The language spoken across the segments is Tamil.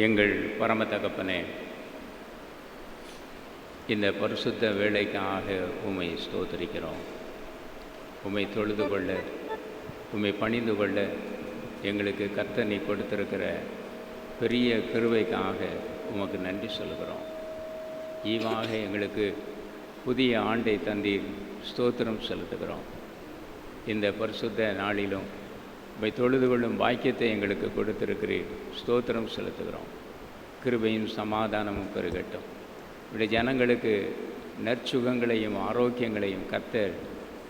எங்கள் பரம தகப்பனே, இந்த பரிசுத்த வேலைக்காக உம்மை ஸ்தோத்திரிக்கிறோம். உம்மை தொழுது கொள்ள, உம்மை பணிந்து கொள்ள எங்களுக்கு கர்த்தர் நீ கொடுத்திருக்கிற பெரிய கிருபைக்காக உமக்கு நன்றி சொல்கிறோம். ஈவாக எங்களுக்கு புதிய ஆண்டை தந்தீர், ஸ்தோத்திரம் செலுத்துகிறோம். இந்த பரிசுத்த நாளிலும் உம்மை தொழுது கொள்ளும் பாக்கியத்தை எங்களுக்கு கொடுத்திருக்கிறீர், ஸ்தோத்திரம் செலுத்துகிறோம். கிருபையும் சமாதானமும் பெருகட்டும். இப்படி ஜனங்களுக்கு நற்சுகங்களையும் ஆரோக்கியங்களையும் கர்த்தர்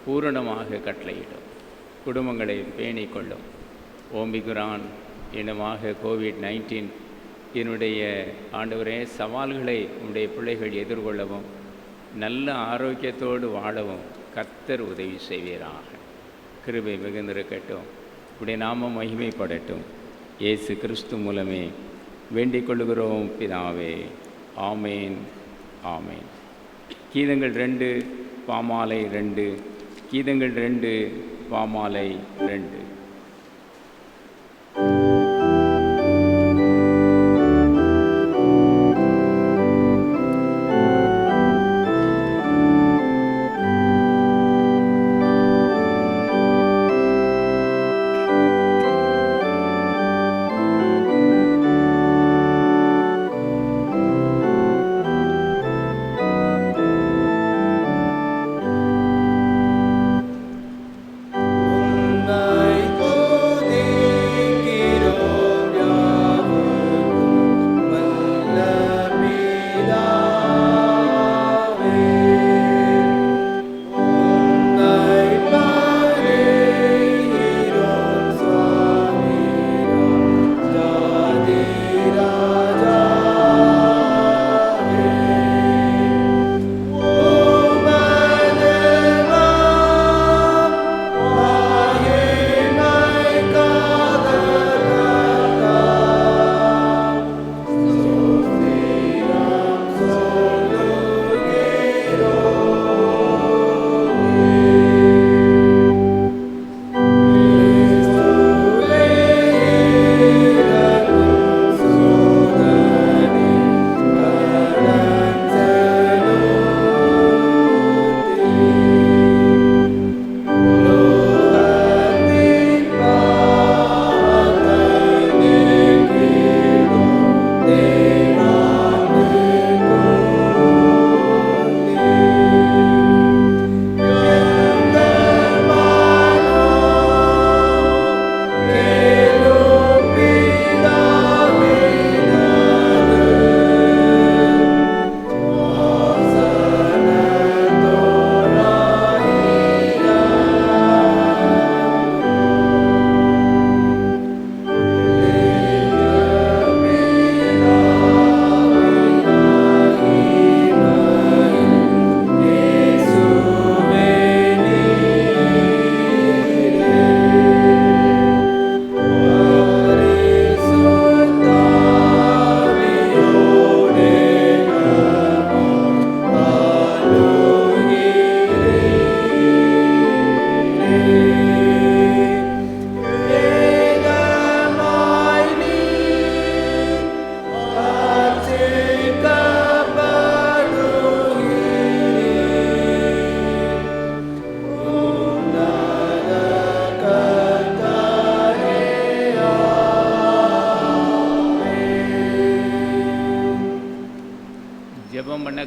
பூரணமாக கட்டளையிடும். குடும்பங்களை பேணிக்கொள்ளும். ஓமிக்ரான் இனமாக கோவிட்-19 என்னுடைய ஆண்டவரே சவால்களை உடைய பிள்ளைகள் எதிர்கொள்ளவும் நல்ல ஆரோக்கியத்தோடு வாழவும் கர்த்தர் உதவி செய்வீராக. கிருபை மிகுந்திருக்கட்டும். இப்படி நாமம் மகிமைப்படட்டும். இயேசு கிறிஸ்து மூலமே வேண்டிக் கொள்கிறோம் பிதாவே. ஆமேன், ஆமேன். கீதங்கள் 2 பாமாலை 2. கீதங்கள் 2 பாமாலை 2.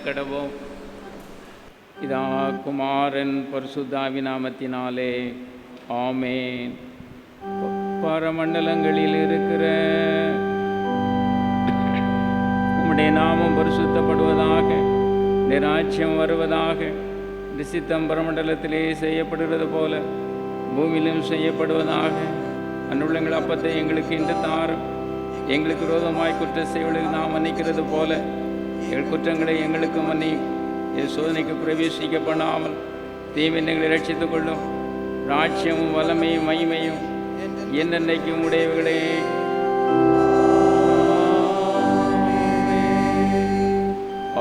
கடவோம். இதா குமாரன் பரிசுத்தாவி நாமத்தினாலே ஆமேன். பரமண்டலங்களில் இருக்கிற உம்முடைய நாமம் பரிசுத்தப்படுவதாக, இந்த ராஜ்யம் வருவதாக. இந்த சித்தம் பரமண்டலத்திலே செய்யப்படுகிறது போல பூமியிலும் செய்யப்படுவதாக. அன்றுள்ளங்கள் அப்பத்தை எங்களுக்கு இன்று தாரும். எங்களுக்கு விரோதமாய் குற்ற செய்வதில் நாம் மன்னிக்கிறது போல எங்கள் குற்றங்களை எங்களுக்கு மன்னி. சோதனைக்கு பிரவேசிக்க பண்ணாமல் தீவினைகளை ரட்சித்துக் கொள்ளும். ராஜ்யமும் வல்லமையும் மகிமையும் என்னென்னைக்கும் உடையவர்களே.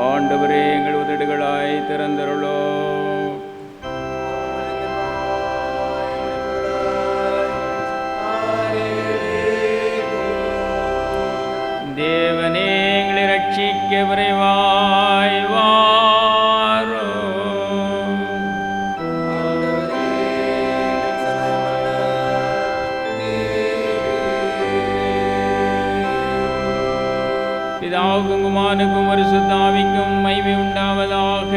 ஆண்டவரே, எங்கள் உதடுகளாய் திறந்தருளோ. தேவ ரட்சிக்க விரைவாய் வாரும். பிதாவுக்கும் குமாரனுக்கும் பரிசுத்த ஆவிக்கும் மகிமை உண்டாவதாக.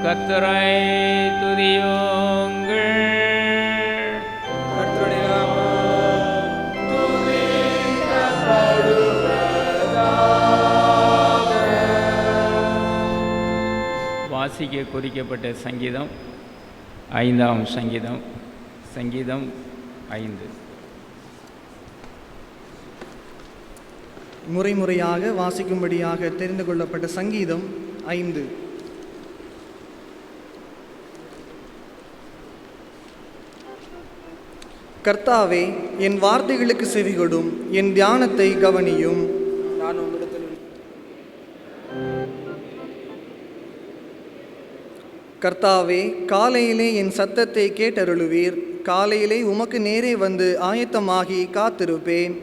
கர்த்தரை துதியுங்கள். வாசிக்க குறிக்கப்பட்ட சங்கீதம் 5ஆம் சங்கீதம். சங்கீதம் 5. முறைமுறையாக வாசிக்கும்படியாக தெரிந்து கொள்ளப்பட்ட சங்கீதம் 5. கர்த்தாவே, என் வார்த்தைகளுக்கு செவிகொடும், என் தியானத்தை கவனியும். கர்த்தாவே, காலையிலே என் சத்தத்தை கேட்டருளுவீர். காலையிலே உமக்கு நேரே வந்து ஆயத்தமாகி காத்திருப்பேன்.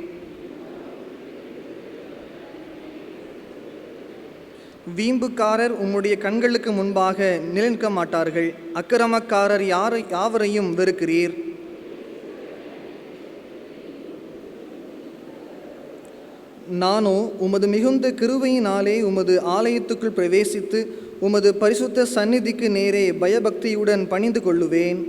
வீம்புக்காரர் உம்முடைய கண்களுக்கு முன்பாக நிலைநிற்க மாட்டார்கள். அக்கிரமக்காரர் யாவரையும் வெறுக்கிறீர். நானோ உமது மிகுந்த கிருபையினாலே உமது ஆலயத்துக்குள் பிரவேசித்து உமது பரிசுத்த சந்நிதிக்கு நேரே பயபக்தியுடன் பணிந்து கொள்ளுவேன்.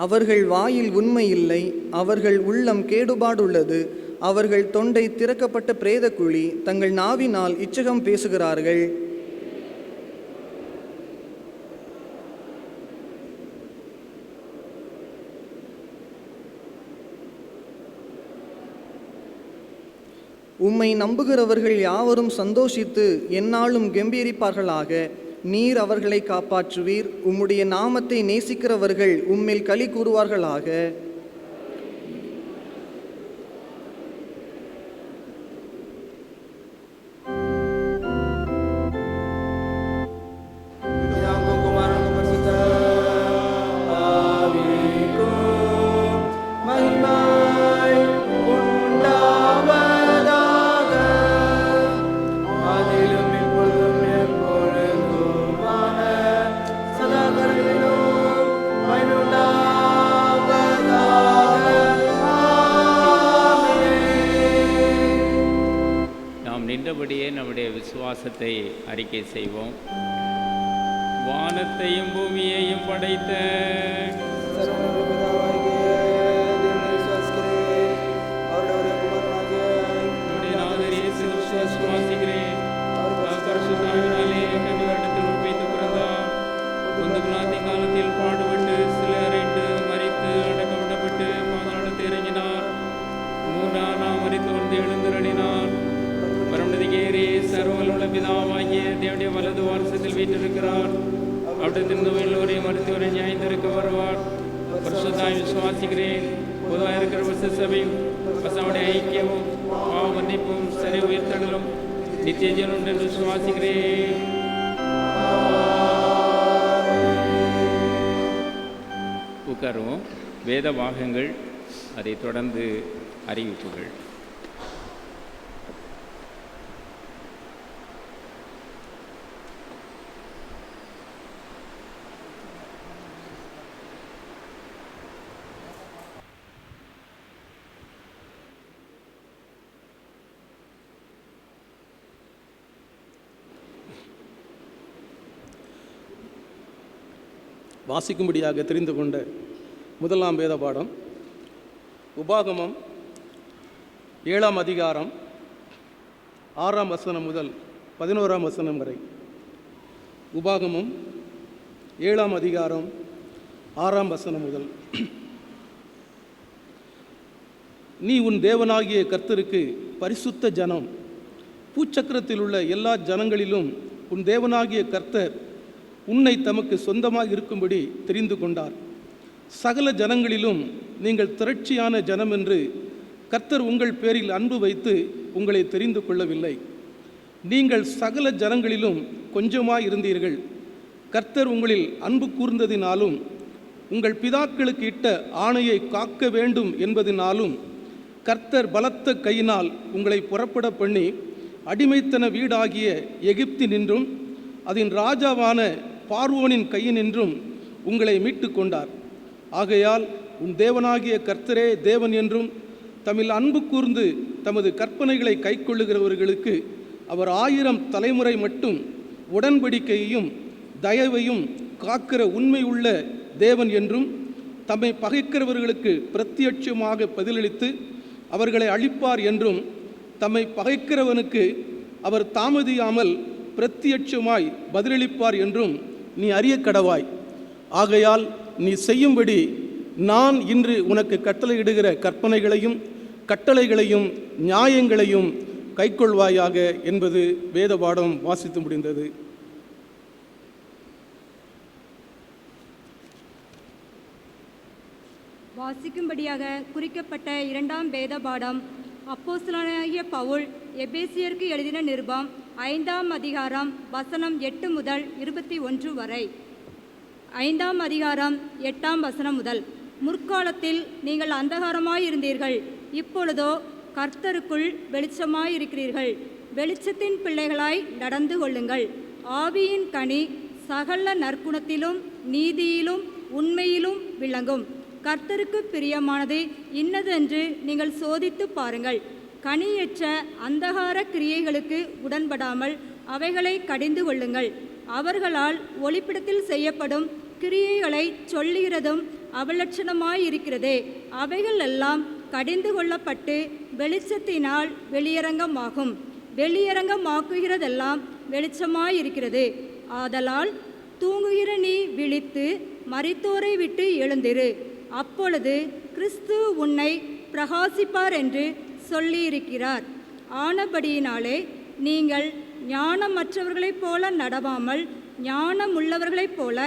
அவர்கள் வாயில் உண்மை இல்லை, அவர்கள் உள்ளம் கேடுபாடுள்ளது. அவர்கள் தொண்டை திறக்கப்பட்ட பிரேத குழி, தங்கள் நாவினால் இச்சகம் பேசுகிறார்கள். உம்மை நம்புகிறவர்கள் யாவரும் சந்தோஷித்து எந்நாளும் கெம்பீரிப்பார்களாக. நீர் அவர்களை காப்பாற்றுவீர். உம்முடைய நாமத்தை நேசிக்கிறவர்கள் உம்மில் களி கூறுவார்களாக. நம்முடைய விசுவாசத்தை அறிக்கை செய்வோம். வானத்தையும் பூமியையும் படைத்த காலத்தில் பாடுபட்டு சிலரைண்டு மரித்து அடக்கப்படப்பட்டு பாதாளத்தை இறங்கினார். 3ஆம் நாள் மரித்து வந்து எழுந்தருளினார். பரமநதிக்கேறி சர்வவல்லுள்ள பிதாவாகிய தேவனுடைய வலது வாரசத்தில் வீற்றிருக்கிறார். அவிடத்திலிருந்து எல்லோரையும் மருத்துவரை நியாயத்திருக்க வருவார். பரிசுத்தாய் விசுவாசிக்கிறேன். பொதுவாக இருக்கிற விசேஷ சபையும் பசவுடைய ஐக்கியமும் பாவ மன்னிப்பும் சரி உயிர்த்தடலும் நித்திய ஜீவனும் என்று விசுவாசிக்கிறேன். உட்காருவோம். வேத பாகங்கள், அதை தொடர்ந்து அறிவிப்புகள். வாசிக்கும்படியாக தெரிந்து கொண்ட முதலாம் வேத பாடம் உபாகமம் 7ஆம் அதிகாரம் 6ஆம் வசனம் முதல் 11ஆம் வசனம் வரை. உபாகமம் 7ஆம் அதிகாரம் 6ஆம் வசனம் முதல். நீ உன் தேவனாகிய கர்த்தருக்கு பரிசுத்த ஜனம். பூச்சக்கரத்தில் உள்ள எல்லா ஜனங்களிலும் உன் தேவனாகிய கர்த்தர் உன்னை தமக்கு சொந்தமாக இருக்கும்படி தெரிந்து கொண்டார். சகல ஜனங்களிலும் நீங்கள் திரட்சியான ஜனம் என்று கர்த்தர் உங்கள் பேரில் அன்பு வைத்து உங்களை தெரிந்து கொள்ளவில்லை. நீங்கள் சகல ஜனங்களிலும் கொஞ்சமாய் இருந்தீர்கள். கர்த்தர் உங்களில் அன்பு கூர்ந்ததினாலும் உங்கள் பிதாக்களுக்கு இட்ட ஆணையை காக்க வேண்டும் என்பதினாலும் கர்த்தர் பலத்த கையினால் உங்களை புறப்பட பண்ணி அடிமைத்தன வீடாகிய எகிப்தினின்றும் அதன் ராஜாவான பார்வோனின் கையினின்றும் உங்களை மீட்டு கொண்டார். ஆகையால் உன் தேவனாகிய கர்த்தரே தேவன் என்றும் தம்மில் அன்பு கூர்ந்து தமது கற்பனைகளை கைக்கொள்ளுகிறவர்களுக்கு அவர் 1000 தலைமுறை மட்டும் உடன்படிக்கையையும் தயவையும் காக்கிற உண்மை உள்ள தேவன் என்றும் தம்மை பகைக்கிறவர்களுக்கு பிரத்யட்சமாக பதிலளித்து அவர்களை அழிப்பார் என்றும் தம்மை பகைக்கிறவனுக்கு அவர் தாமதியாமல் பிரத்யட்சமாய் பதிலளிப்பார் என்றும் நீ அறிய கடவாய். ஆகையால் நீ செய்யும்படி நான் இன்று உனக்கு கட்டளையிடுகிற கற்பனைகளையும் கட்டளைகளையும் நியாயங்களையும் கைக்கொள்வாயாக என்பது வேத பாடம் வாசித்து முடிந்தது. வாசிக்கும்படியாக குறிக்கப்பட்ட 2ஆம் வேத பாடம் அப்போஸ்தலனாகிய பவுல் எபேசியருக்கு எழுதின நிருபம் 5ஆம் அதிகாரம் வசனம் 8 முதல் 21 வரை. 5ஆம் அதிகாரம் 8ஆம் வசனம் முதல். முற்காலத்தில் நீங்கள் அந்தகாரமாயிருந்தீர்கள், இப்பொழுதோ கர்த்தருக்குள் வெளிச்சமாயிருக்கிறீர்கள். வெளிச்சத்தின் பிள்ளைகளாய் நடந்து கொள்ளுங்கள். ஆவியின் கனி சகல நற்குணத்திலும் நீதியிலும் உண்மையிலும் விளங்கும். கர்த்தருக்கு பிரியமானது இன்னதென்று நீங்கள் சோதித்து பாருங்கள். கனியற்ற அந்தகார கிரியைகளுக்கு உடன்படாமல் அவைகளை கடிந்து கொள்ளுங்கள். அவர்களால் ஒளிப்பிடத்தில் செய்யப்படும் கிரியைகளை சொல்லுகிறதும் அவலட்சணமாயிருக்கிறதே. அவைகள் எல்லாம் கடிந்து கொள்ளப்பட்டு வெளிச்சத்தினால் வெளியரங்கமாகும். வெளியரங்கமாக்குகிறதெல்லாம் வெளிச்சமாயிருக்கிறது. ஆதலால் தூங்குகிற நீ விழித்து மரித்தோரை விட்டு எழுந்திரு. அப்பொழுது கிறிஸ்து உன்னை பிரகாசிப்பார் என்று சொல்லியிருக்கிறார். ஆனபடியினாலே நீங்கள் ஞானமற்றவர்களைப் போல நடவாமல் ஞானமுள்ளவர்களைப் போல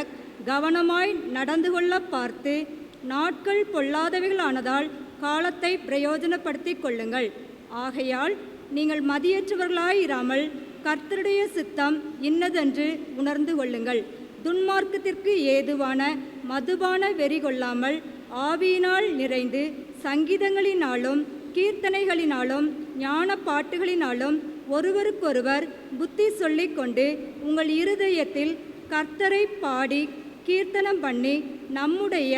கவனமாய் நடந்து கொள்ள பார்த்து, நாட்கள் பொல்லாதவைகளானதால் காலத்தை பிரயோஜனப்படுத்தி கொள்ளுங்கள். ஆகையால் நீங்கள் மதியற்றவர்களாயிராமல் கர்த்தருடைய சித்தம் இன்னதென்று உணர்ந்து கொள்ளுங்கள். துன்மார்க்கத்திற்கு ஏதுவான மதுபான வெறி கொள்ளாமல் ஆவியினால் நிறைந்து சங்கீதங்களினாலும் கீர்த்தனைகளினாலும் ஞான பாட்டுகளினாலும் ஒருவருக்கொருவர் புத்தி சொல்லிக்கொண்டு உங்கள் இருதயத்தில் கர்த்தரை பாடி கீர்த்தனம் பண்ணி நம்முடைய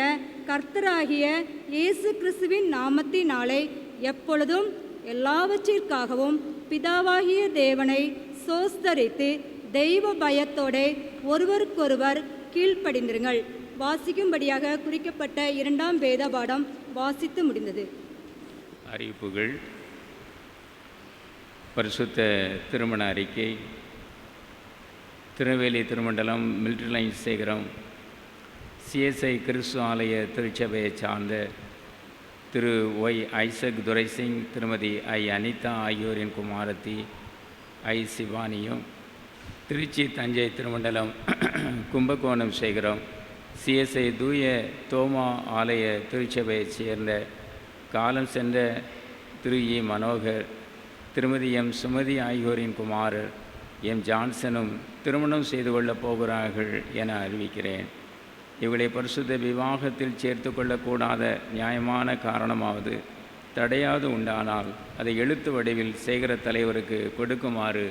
கர்த்தராகிய இயேசு கிறிஸ்துவின் நாமத்தினாலே எப்பொழுதும் எல்லாவற்றிற்காகவும் பிதாவாகிய தேவனை சோஸ்தரித்து தெய்வ பயத்தோடு ஒருவருக்கொருவர் கீழ்ப்படிந்திருங்கள். வாசிக்கும்படியாக குறிக்கப்பட்ட 2ஆம் வேத பாடம் வாசித்து முடிந்தது. அறிவிப்புகள். பரிசுத்த திருமண அறிக்கை. திருநெல்வேலி திருமண்டலம் மிலிட்டரி லைன் சேகரம் சிஎஸ்ஐ கிறிஸ்து ஆலய திருச்சபையை சார்ந்த திரு ஒய் ஐசக் துரைசிங், திருமதி ஐ அனிதா ஆகியோரின் குமாரத்தி ஐ சிவானியும், திருச்சி தஞ்சை திருமண்டலம் கும்பகோணம் சேகரம் சிஎஸ்ஐ தூய தோமா ஆலய திருச்சபையைச் சேர்ந்த காலம் சென்ற திரு இ மனோகர், திருமதி எம் சுமதி ஆகியோரின் குமாரர் எம் ஜான்சனும் திருமணம் செய்து கொள்ளப் போகிறார்கள் என அறிவிக்கிறேன். இவளை பரிசுத்த விவாகத்தில் சேர்த்து கொள்ளக்கூடாத நியாயமான காரணமாவது தடையாது உண்டானால் அதை எழுத்து வடிவில் சேகர தலைவருக்கு கொடுக்குமாறு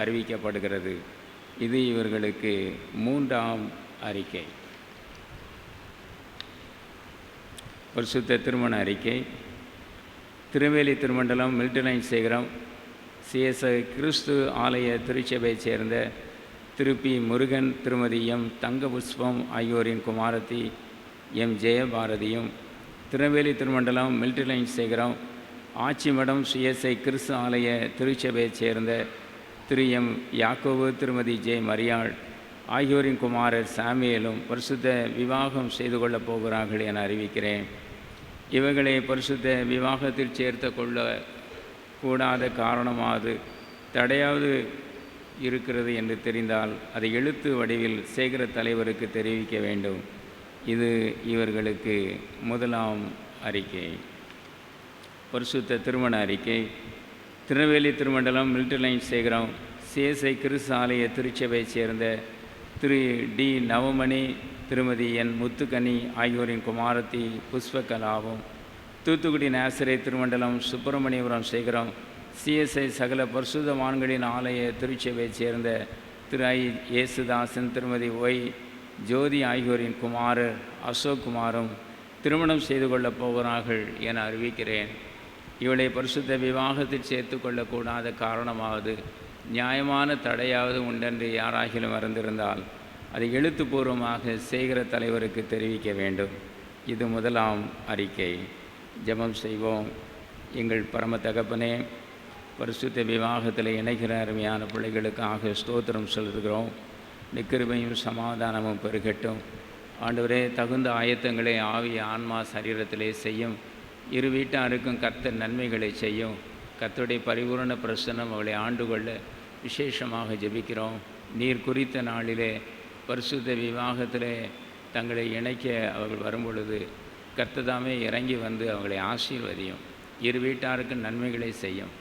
அறிவிக்கப்படுகிறது. இது இவர்களுக்கு 3ஆம் அறிக்கை. பரிசுத்த திருமண அறிக்கை. திருநெல்வேலி திருமண்டலம் மிலிட்டரி லைன் சேகரம் சிஎஸ்ஐ கிறிஸ்து ஆலய திருச்சபையைச் சேர்ந்த திரு பி முருகன், திருமதி எம் தங்கபுஷ்பம் ஆகியோரின் குமாரத்தி எம் ஜெயபாரதியும், திருநெல்வேலி திருமண்டலம் மிலிட்டரி லைன் சேகரம் ஆச்சிமடம் சிஎஸ்ஐ கிறிஸ்து ஆலய திருச்சபையைச் சேர்ந்த திரு எம் யாக்கோபு, திருமதி ஜே மரியாள் ஆகியோரின் குமாரர் சாமியலும் பரிசுத்த விவாகம் செய்து கொள்ளப் போகிறார்கள் என அறிவிக்கிறேன். இவர்களை பரிசுத்த விவாகத்தில் சேர்த்து கொள்ள கூடாத காரணமாவது தடையாவது இருக்கிறது என்று தெரிந்தால் அதை எழுத்து வடிவில் சேகர தலைவருக்கு தெரிவிக்க வேண்டும். இது இவர்களுக்கு 1ஆம் அறிக்கை. பரிசுத்த திருமண அறிக்கை. திருநெல்வேலி திருமண்டலம் மில்ட்ரி லைன் சேகரம் சிஎஸ்ஐ கிறிஸ்து ஆலய திருச்சபையைச் சேர்ந்த திரு டி நவமணி, திருமதி என் முத்துக்கனி ஆகியோரின் குமாரத்தி புஷ்பகலாவும், தூத்துக்குடி நாசரே திருமண்டலம் சுப்பிரமணியபுரம் சேகரம் சிஎஸ்ஐ சகல பரிசுத்தவான்களின் ஆலய திருச்சபையைச் சேர்ந்த திரு ஐ ஏசுதாசன், திருமதி ஒய் ஜோதி ஆகியோரின் குமாரர் அசோக் குமாரும் திருமணம் செய்து கொள்ளப் போகிறார்கள் என அறிவிக்கிறேன். இவளை பரிசுத்த விவாகத்தில் சேர்த்து கொள்ளக்கூடாத காரணமாவது நியாயமான தடையாவது உண்டென்று யாராகிலும் அறிந்திருந்தால் அதை எழுத்துப்பூர்வமாக சேகர தலைவருக்கு தெரிவிக்க வேண்டும். இது முதலாம் அறிக்கை. ஜெபம் செய்வோம். எங்கள் பரம தகப்பனே, பரிசுத்த விவாகத்தில் இணைகிற அருமையான பிள்ளைகளுக்காக ஸ்தோத்திரம் செலுத்துகிறோம். நிக்கிருபையும் சமாதானமும் பெருகட்டும். ஆண்டவரே, தகுந்த ஆயத்தங்களை ஆவி ஆன்மா சரீரத்திலே செய்யும். இரு வீட்டாருக்கும் கர்த்தர் நன்மைகளை செய்யும். கர்த்தருடைய பரிபூரண பிரசன்னம் அவளை ஆண்டு கொள்ள விசேஷமாக ஜெபிக்கிறோம். நீர் குறித்த நாளிலே பரிசுத்த விவாகத்திலே தங்களை இணைக்க அவர்கள் வரும்பொழுது கர்த்ததாமே இறங்கி வந்து அவங்களை ஆசீர்வதியும். இரு வீட்டாருக்கு நன்மைகளை செய்யும்.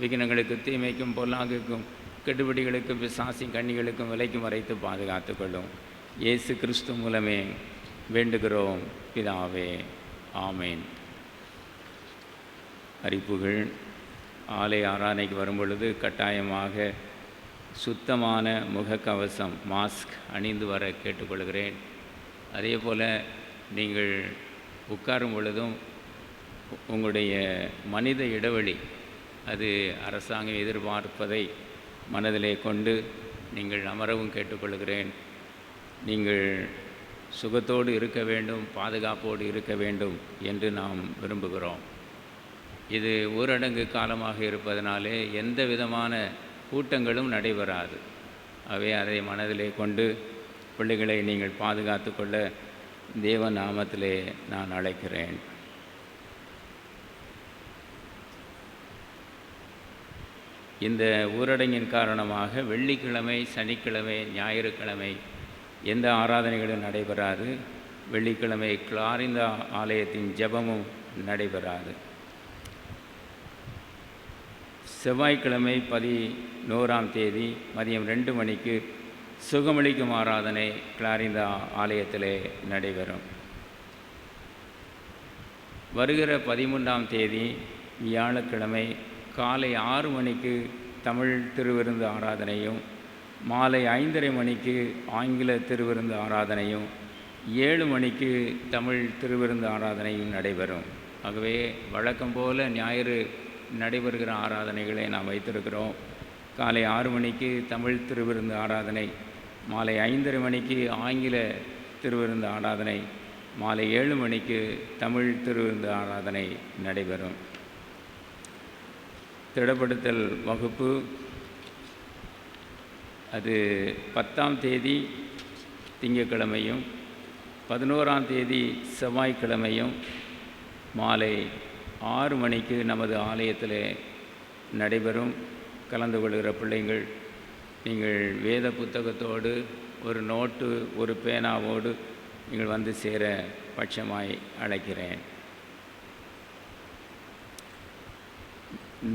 விகினங்களுக்கு, தீமைக்கும், பொல்லாங்குக்கும், கெடுபிடிகளுக்கும், பிசாசி கண்ணிகளுக்கும் விலைக்கும் மறைத்து பாதுகாத்து கொள்ளும். இயேசு கிறிஸ்து மூலமே வேண்டுகிறோம் பிதாவே, ஆமேன். அறிப்புகள். ஆலய ஆராதனைக்கு வரும்பொழுது கட்டாயமாக சுத்தமான முகக்கவசம் மாஸ்க் அணிந்து வர கேட்டுக்கொள்கிறேன். அதே போல் நீங்கள் உட்காரும் பொழுதும் உங்களுடைய மனித இடைவெளி அது அரசாங்கம் எதிர்பார்ப்பதை மனதிலே கொண்டு நீங்கள் அமரவும் கேட்டுக்கொள்கிறேன். நீங்கள் சுகத்தோடு இருக்க வேண்டும், பாதுகாப்போடு இருக்க வேண்டும் என்று நாம் விரும்புகிறோம். இது ஊரடங்கு காலமாக இருப்பதனாலே எந்த விதமான கூட்டங்களும் நடைபெறாது. அவை அதை மனதிலே கொண்டு பிள்ளைகளை நீங்கள் பாதுகாத்து கொள்ள தேவ நாமத்திலே நான் அழைக்கிறேன். இந்த ஊரடங்கின் காரணமாக வெள்ளிக்கிழமை, சனிக்கிழமை, ஞாயிற்றுக்கிழமை எந்த ஆராதனைகளும் நடைபெறாது. வெள்ளிக்கிழமை கிளாரிந்தா ஆலயத்தின் ஜெபமும் நடைபெறாது. செவ்வாய்க்கிழமை 11ஆம் தேதி மதியம் 2 மணிக்கு சுகமளிக்கும் ஆராதனை கிளாரிந்தா ஆலயத்திலே நடைபெறும். வருகிற 13ஆம் தேதி வியாழக்கிழமை காலை 6 மணிக்கு தமிழ் திருவிருந்து ஆராதனையும், மாலை 5:30 மணிக்கு ஆங்கில திருவிருந்து ஆராதனையும், 7 மணிக்கு தமிழ் திருவிருந்து ஆராதனையும் நடைபெறும். ஆகவே வழக்கம் போல் ஞாயிறு நடைபெறுகிற ஆராதனைகளை நாம் வைத்திருக்கிறோம். காலை 6 மணிக்கு தமிழ் திருவிருந்து ஆராதனை, மாலை 5:30 மணிக்கு ஆங்கில திருவிருந்து ஆராதனை, மாலை 7 மணிக்கு தமிழ் திருவிருந்து ஆராதனை நடைபெறும். திடப்படுத்தல் வகுப்பு அது 10ஆம் தேதி திங்கட்கிழமையும் 11ஆம் தேதி செவ்வாய்க்கிழமையும் மாலை 6 மணிக்கு நமது ஆலயத்தில் நடைபெறும். கலந்து கொள்கிற பிள்ளைகள் நீங்கள் வேத புத்தகத்தோடு ஒரு நோட்டு, ஒரு பேனாவோடு நீங்கள் வந்து சேர பட்சமாய் அழைக்கிறேன்.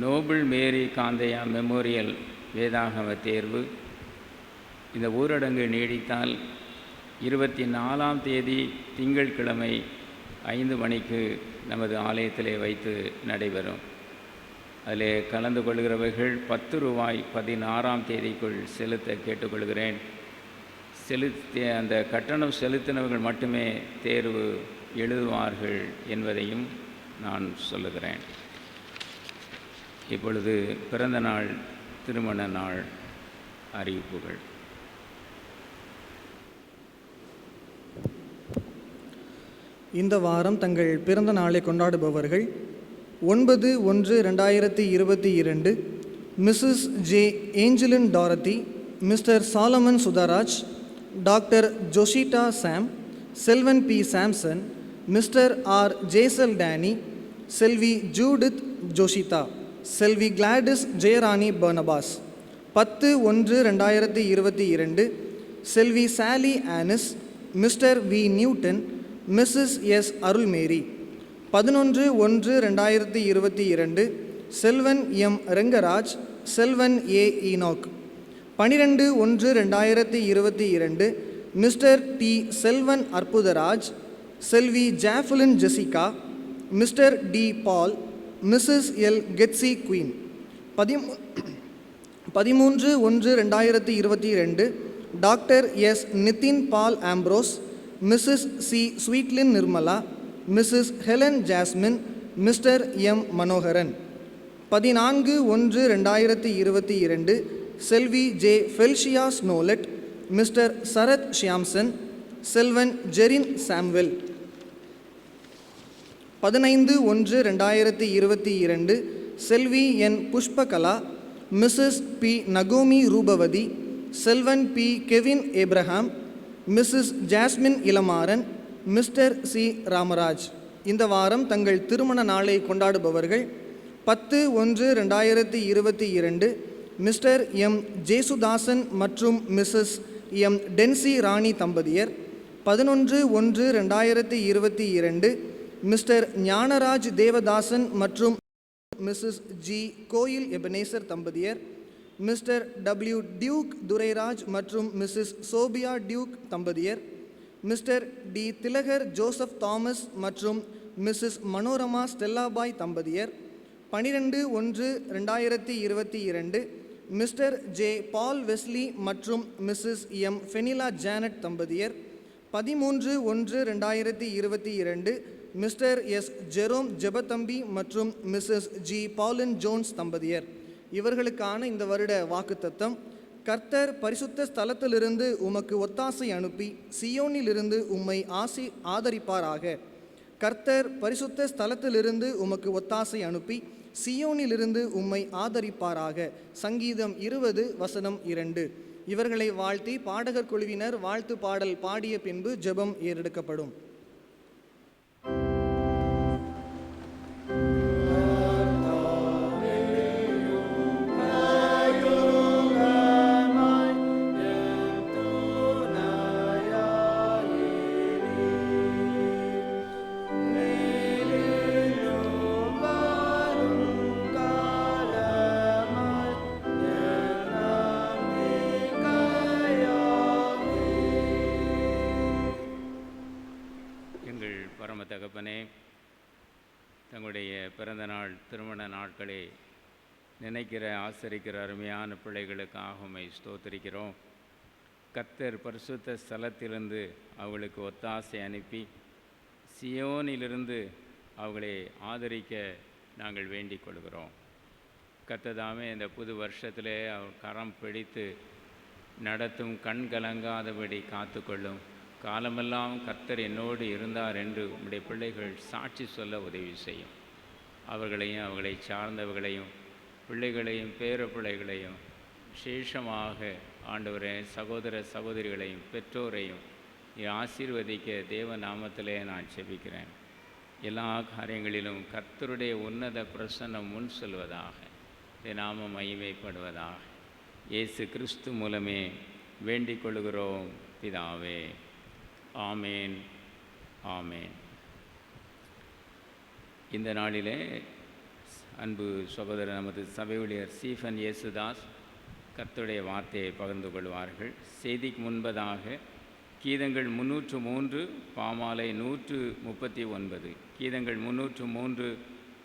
நோபல் மேரி காந்தையா மெமோரியல் வேதாகம தேர்வு இந்த ஊரடங்கு நீடித்தால் 24ஆம் தேதி திங்கட்கிழமை 5 மணிக்கு நமது ஆலயத்திலே வைத்து நடைபெறும். அதில் கலந்து கொள்கிறவர்கள் ₹10 16ஆம் தேதிக்குள் செலுத்த கேட்டுக்கொள்கிறேன். அந்த கட்டணம் செலுத்தினவர்கள் மட்டுமே தேர்வு எழுதுவார்கள் என்பதையும் நான் சொல்லுகிறேன். இப்பொழுது பிறந்த நாள், திருமண நாள் அறிவிப்புகள். இந்த வாரம் தங்கள் பிறந்த நாளை கொண்டாடுபவர்கள் 9/1/2022 Mrs J Angeline Dorothy, Mr Solomon Sudharaj, doctor Joshitta Sam, செல்வன் P Samson, Mr R Jessel Danny, செல்வி ஜூடித் ஜோஷிதா, செல்வி கிளாடிஸ் ஜெயராணி பர்னபாஸ். 10/1/2022 செல்வி Sally Annis, Mr V Newton, Mrs S Arulmary. 11/1/2022 செல்வன் எம் ரெங்கராஜ், செல்வன் A Enoch. 12/1/2022 Mr T Selvan Arputharaj, செல்வி Jaffeline Jessica, Mr T Paul, Mrs L Getsy Queen. 13/1/2022 doctor S Nithin Paul Ambrose, Mrs C Sweetlin Nirmala, Mrs Helen Jasmine, Mr M Manoharan. 14/1/2022 செல்வி J Felicia Snowlet, Mr Sarath Shyamson, செல்வன் ஜெரின் சாம்வெல். 15/1/2022 செல்வி என் புஷ்பகலா, மிஸ்ஸஸ் பி நகோமி ரூபவதி, செல்வன் P Kevin Abraham, Mrs Jasmine Ilamaran, Mr C Ramaraj. இந்த வாரம் தங்கள் திருமண நாளை கொண்டாடுபவர்கள்: 10/1/2022 மிஸ்டர் எம் ஜேசுதாசன் மற்றும் மிஸ்ஸஸ் எம் டென்சி ராணி தம்பதியர். 11/1/2022 மிஸ்டர் ஞானராஜ் தேவதாசன் மற்றும் மிஸ்ஸஸ் ஜி கோயில் எபனேசர் தம்பதியர். மிஸ்டர் டபிள்யூ டியூக் துரைராஜ் மற்றும் மிஸ்ஸஸ் சோபியா டியூக் தம்பதியர். மிஸ்டர் டி திலகர் ஜோசப் தாமஸ் மற்றும் மிஸ்ஸஸ் மனோரமா ஸ்டெல்லாபாய் தம்பதியர். 12/1/2022 மிஸ்டர் ஜே பால் வெஸ்லி மற்றும் மிஸ்ஸஸ் எம் ஃபெனிலா ஜானட் தம்பதியர். 13/1/2022 மிஸ்டர் எஸ் ஜெரோம் ஜெபத்தம்பி மற்றும் மிஸ்ஸஸ் ஜி பாலின் ஜோன்ஸ் தம்பதியர். இவர்களுக்கான இந்த வருட வாக்குத்தத்தம்: கர்த்தர் பரிசுத்த ஸ்தலத்திலிருந்து உமக்கு ஒத்தாசை அனுப்பி சியோனிலிருந்து உம்மை ஆதரிப்பாராக. கர்த்தர் பரிசுத்த ஸ்தலத்திலிருந்து உமக்கு ஒத்தாசை அனுப்பி சியோனிலிருந்து உம்மை ஆதரிப்பாராக. சங்கீதம் 20:2. இவர்களை வாழ்த்தி பாடகர் குழுவினர் வாழ்த்து பாடல் பாடிய பின்பு ஜெபம் ஏறெடுக்கப்படும். தகப்பனே, தங்களுடைய பிறந்த நாள் திருமண நாட்களை நினைக்கிற ஆசரிக்கிற அருமையான பிள்ளைகளுக்காக உம்மை ஸ்தோத்திரிக்கிறோம். கர்த்தர் பரிசுத்த ஸ்தலத்திலிருந்து அவர்களுக்கு ஒத்தாசை அனுப்பி சியோனிலிருந்து அவர்களை ஆதரிக்க நாங்கள் வேண்டிக் கொள்கிறோம். கர்த்ததாமே இந்த புது வருஷத்திலே அவர் கரம் பிடித்து நடத்தும், கண் கலங்காதபடி காத்துக்கொள்ளும். காலமெல்லாம் கர்த்தர் என்னோடு இருந்தார் என்று உம்முடைய பிள்ளைகள் சாட்சி சொல்ல உதவி செய்யும். அவர்களையும் அவர்களை சார்ந்தவர்களையும் பிள்ளைகளையும் பேர பிள்ளைகளையும் விசேஷமாக ஆண்டவரே சகோதர சகோதரிகளையும் பெற்றோரையும் ஆசீர்வதிக்க தேவ நாமத்திலே நான் செபிக்கிறேன். எல்லா காரியங்களிலும் கர்த்தருடைய உன்னத பிரசன்னம் முன் செல்வதாக, நாமம் மகிமைப்படுவதாக. இயேசு கிறிஸ்து மூலமே வேண்டிக் கொள்கிறோம் பிதாவே. ஆமேன், ஆமேன். இந்த நாளிலே அன்பு சகோதரர் நமது சபை ஊழியர் ஸ்டீஃபன் இயேசுதாஸ் கர்த்தருடைய வார்த்தையை பகிர்ந்து கொள்வார்கள். செய்திக்கு முன்பதாக கீதங்கள் 303 பாமாலை 139. கீதங்கள் 303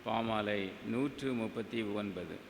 பாமாலை 139.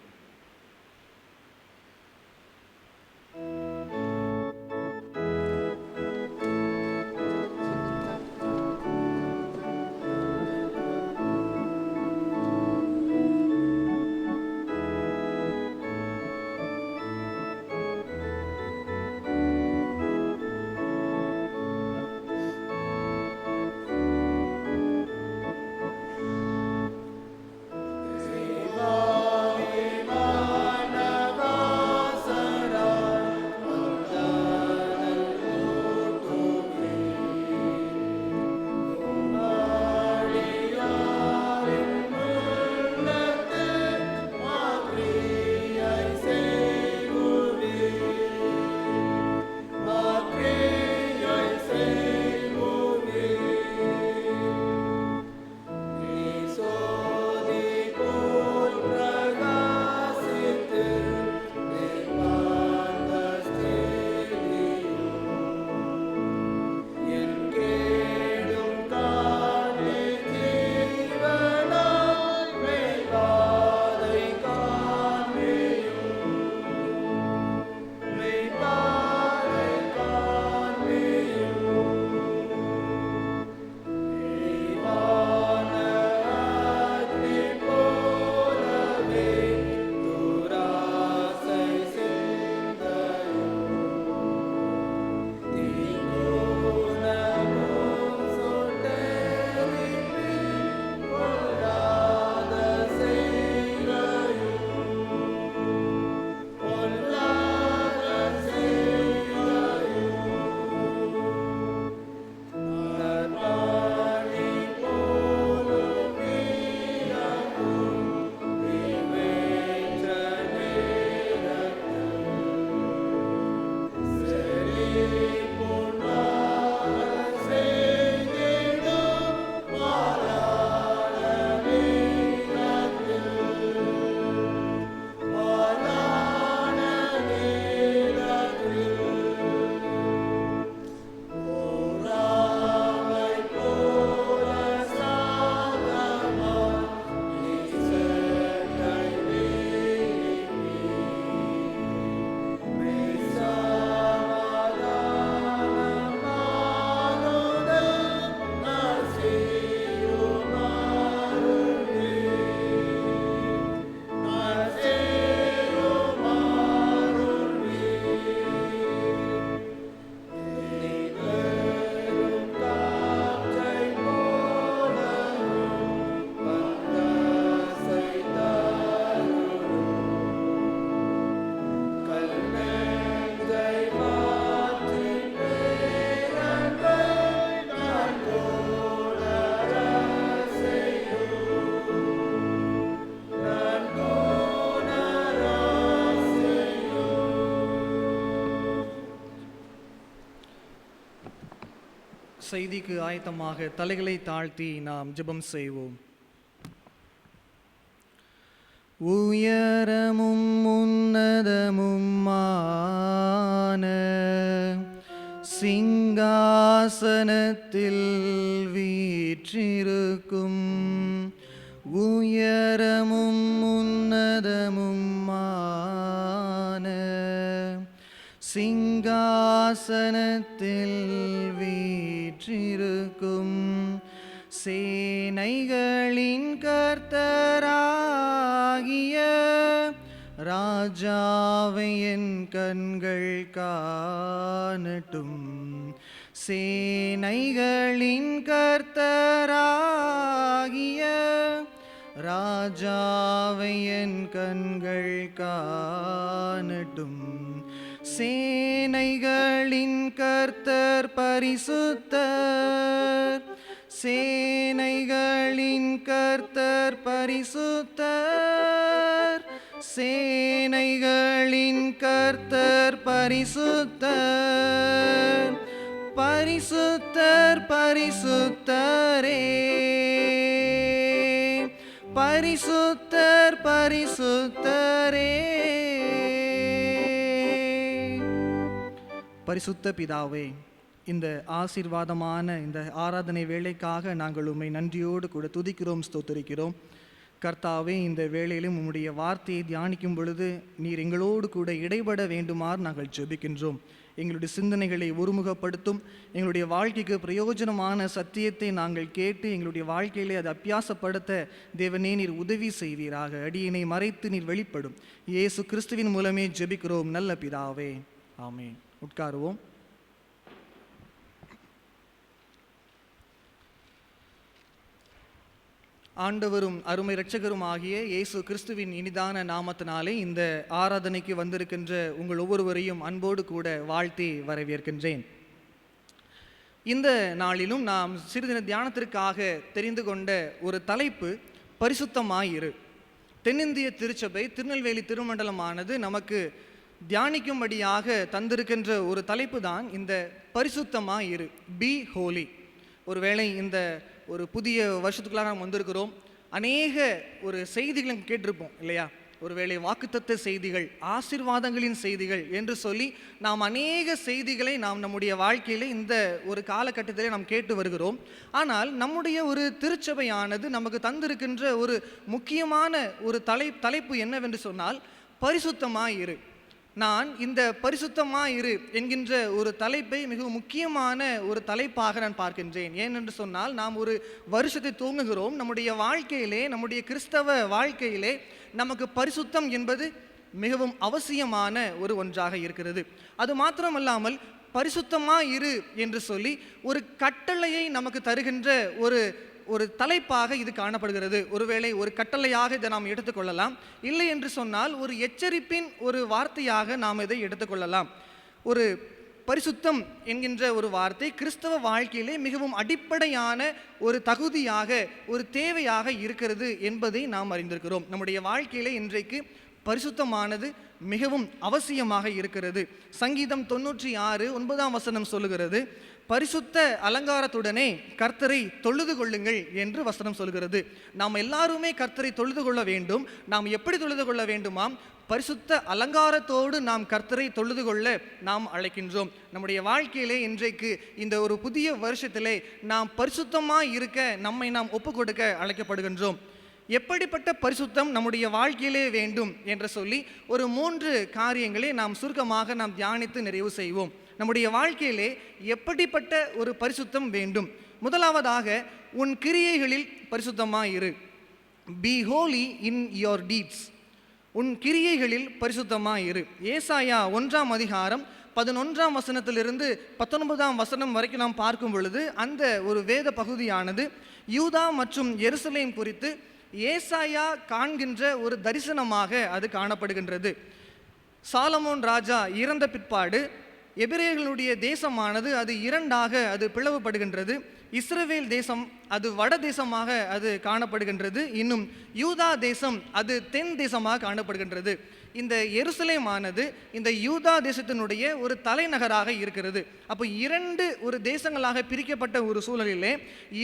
செய்திக்கு ஆயத்தமாக தலைகளை தாழ்த்தி நாம் ஜெபம் செய்வோம். உயரமும் உன்னதமுமான சிங்காசனத்தில் வீற்றிருக்கும் உயரமும் உன்னதமுமான சிங்காசனத்தில் வீற்றிருக்கும் சேனைகளின் கர்த்தராகிய ராஜாவை என் கண்கள் காணட்டும். சேனைகளின் கர்த்தராகிய ராஜாவை என் கண்கள் காணட்டும். சேனைகளின் கர்த்தர் பரிசுத்தர், சேனைகளின் கர்த்தர் பரிசுத்தர், சேனைகளின் கர்த்தர் பரிசுத்தர், பரிசுத்தர் பரிசுத்தரே, பரிசுத்தர் பரிசுத்தரே. பரிசுத்த பிதாவே, இந்த ஆசீர்வாதமான இந்த ஆராதனை வேளைக்காக நாங்கள் உம்மை நன்றியோடு கூட துதிக்கிறோம், ஸ்தோத்திரிக்கிறோம். கர்த்தாவே, இந்த வேளையிலும் உம்முடைய வார்த்தையை தியானிக்கும் பொழுது நீர் எங்களோடு கூட இடைபட வேண்டுமாறு நாங்கள் ஜெபிக்கின்றோம். எங்களுடைய சிந்தனைகளை ஒருமுகப்படுத்தும், எங்களுடைய வாழ்க்கைக்கு பிரயோஜனமான சத்தியத்தை நாங்கள் கேட்டு எங்களுடைய வாழ்க்கையிலே அதை அபியாசப்படுத்த தேவனே நீர் உதவி செய்வீராக. அடியினை மறைத்து நீர் வெளிப்படும். இயேசு கிறிஸ்துவின் மூலமே ஜெபிக்கிறோம் நல்ல பிதாவே, ஆமென். உட்காருவோம். ஆண்டவரும் அருமை இரட்சகரும் ஆகிய இயேசு கிறிஸ்துவின் இனிதான நாமத்தினாலே இந்த ஆராதனைக்கு வந்திருக்கின்ற உங்கள் ஒவ்வொருவரையும் அன்போடு கூட வாழ்த்தி வரவேற்கின்றேன். இந்த நாளிலும் நாம் சிறிது தியானத்திற்காக தெரிந்து கொண்ட ஒரு தலைப்பு பரிசுத்தமாயிரு. தென்னிந்திய திருச்சபை திருநெல்வேலி திருமண்டலமானது நமக்கு தியானிக்கும்படியாக தந்திருக்கின்ற ஒரு தலைப்பு தான் இந்த பரிசுத்தமாயிரு, பி ஹோலி. ஒருவேளை இந்த ஒரு புதிய வருஷத்துக்குள்ளாக நாம் வந்திருக்கிறோம். அநேக ஒரு செய்திகளை கேட்டிருப்போம் இல்லையா? ஒருவேளை வாக்குத்தத்த செய்திகள், ஆசீர்வாதங்களின் செய்திகள் என்று சொல்லி நாம் அநேக செய்திகளை நாம் நம்முடைய வாழ்க்கையில் இந்த ஒரு காலகட்டத்திலே நாம் கேட்டு வருகிறோம். ஆனால் நம்முடைய ஒரு திருச்சபையானது நமக்கு தந்திருக்கின்ற ஒரு முக்கியமான ஒரு தலைப்பு என்னவென்று சொன்னால் பரிசுத்தமாயிரு. நான் இந்த பரிசுத்தமாயிரு என்கின்ற ஒரு தலைப்பை மிகவும் முக்கியமான ஒரு தலைப்பாக நான் பார்க்கின்றேன். ஏனென்று சொன்னால் நாம் ஒரு வருஷத்தை துவங்குகிறோம். நம்முடைய வாழ்க்கையிலே, நம்முடைய கிறிஸ்தவ வாழ்க்கையிலே நமக்கு பரிசுத்தம் என்பது மிகவும் அவசியமான ஒரு ஒன்றாக இருக்கிறது. அது மாத்திரமல்லாமல் பரிசுத்தமாயிரு என்று சொல்லி ஒரு கட்டளையை நமக்கு தருகின்ற ஒரு தலைப்பாக இது காணப்படுகிறது. ஒருவேளை ஒரு கட்டளையாக இதை நாம் எடுத்துக்கொள்ளலாம். இல்லை என்று சொன்னால் ஒரு எச்சரிப்பின் ஒரு வார்த்தையாக நாம் இதை எடுத்துக்கொள்ளலாம். ஒரு பரிசுத்தம் என்கின்ற ஒரு வார்த்தை கிறிஸ்தவ வாழ்க்கையிலே மிகவும் அடிப்படையான ஒரு தகுதியாக, ஒரு தேவையாக இருக்கிறது என்பதை நாம் அறிந்திருக்கிறோம். நம்முடைய வாழ்க்கையிலே இன்றைக்கு பரிசுத்தமானது மிகவும் அவசியமாக இருக்கிறது. சங்கீதம் 96:9 சொல்லுகிறது, பரிசுத்த அலங்காரத்துடனே கர்த்தரை தொழுது கொள்ளுங்கள் என்று வசனம் சொல்கிறது. நாம் எல்லாருமே கர்த்தரை தொழுது கொள்ள வேண்டும். நாம் எப்படி தொழுது கொள்ள வேண்டுமாம்? பரிசுத்த அலங்காரத்தோடு நாம் கர்த்தரை தொழுது கொள்ள நாம் அழைக்கின்றோம். நம்முடைய வாழ்க்கையிலே இன்றைக்கு இந்த ஒரு புதிய வருஷத்திலே நாம் பரிசுத்தமாக இருக்க நம்மை நாம் ஒப்பு கொடுக்க அழைக்கப்படுகின்றோம். எப்படிப்பட்ட பரிசுத்தம் நம்முடைய வாழ்க்கையிலே வேண்டும் என்று சொல்லி ஒரு 3 காரியங்களை நாம் சுருக்கமாக நாம் தியானித்து நிறைவு செய்வோம். நம்முடைய வாழ்க்கையிலே எப்படிப்பட்ட ஒரு பரிசுத்தம் வேண்டும்? முதலாவதாக, உன் கிரியைகளில் பரிசுத்தமாயிரு. Be holy in your deeds. உன் கிரியைகளில் பரிசுத்தமாயிரு. ஏசாயா 1:11 19 வரைக்கும் நாம் பார்க்கும் பொழுது அந்த ஒரு வேத பகுதியானது யூதா மற்றும் எருசலேம் குறித்து ஏசாயா காண்கின்ற ஒரு தரிசனமாக அது காணப்படுகின்றது. சாலமோன் ராஜா இறந்த பிற்பாடு எபிரேயர்களுடைய தேசமானது அது 2ஆக அது பிளவுபடுகின்றது. இஸ்ரவேல் தேசம் அது வட தேசமாக அது காணப்படுகின்றது. இன்னும் யூதா தேசம் அது தென் தேசமாக காணப்படுகின்றது. இந்த எருசலேமானது இந்த யூதா தேசத்தினுடைய ஒரு தலைநகராக இருக்கிறது. அப்போ இரண்டு ஒரு தேசங்களாக பிரிக்கப்பட்ட ஒரு சூழலிலே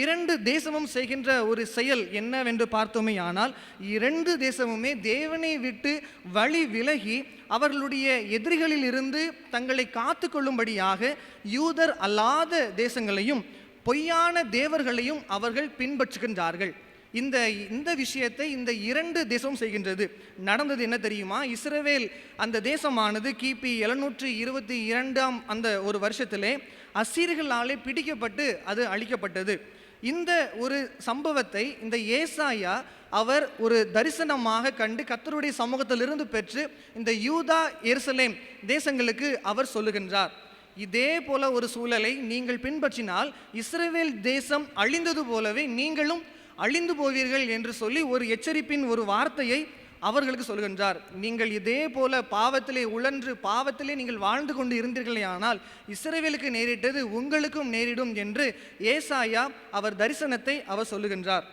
இரண்டு தேசமும் செய்கின்ற ஒரு செயல் என்னவென்று பார்த்தோமே ஆனால், இரண்டு தேசமுமே தேவனை விட்டு வழி விலகி அவர்களுடைய எதிரிகளில் இருந்து தங்களை காத்து கொள்ளும்படியாக யூதர் அல்லாத தேசங்களையும் பொய்யான தேவர்களையும் அவர்கள் பின்பற்றுகின்றார்கள். இந்த விஷயத்தை இந்த இரண்டு தேசமும் செய்கின்றது. நடந்தது என்ன தெரியுமா? இஸ்ரவேல் அந்த தேசமானது கிபி 722 அந்த ஒரு வருஷத்திலே அசீரியர்களாலே பிடிக்கப்பட்டு அது அழிக்கப்பட்டது. இந்த ஒரு சம்பவத்தை இந்த ஏசாயா அவர் ஒரு தரிசனமாக கண்டு கர்த்தருடைய சமூகத்திலிருந்து பெற்று இந்த யூதா எருசலேம் தேசங்களுக்கு அவர் சொல்லுகின்றார். இதே போல ஒரு சூழலை நீங்கள் பின்பற்றினால் இஸ்ரவேல் தேசம் அழிந்தது போலவே நீங்களும் அழிந்து போவீர்கள் என்று சொல்லி ஒரு எச்சரிப்பின் ஒரு வார்த்தையை அவர்களுக்கு சொல்கின்றார். நீங்கள் இதே போல பாவத்திலே உழன்று பாவத்திலே நீங்கள் வாழ்ந்து கொண்டு இருந்தீர்களே ஆனால் இஸ்ரவேலுக்கு நேரிட்டது உங்களுக்கும் நேரிடும் என்று ஏசாயா அவர் தரிசனத்தை அவர் சொல்லுகின்றார்.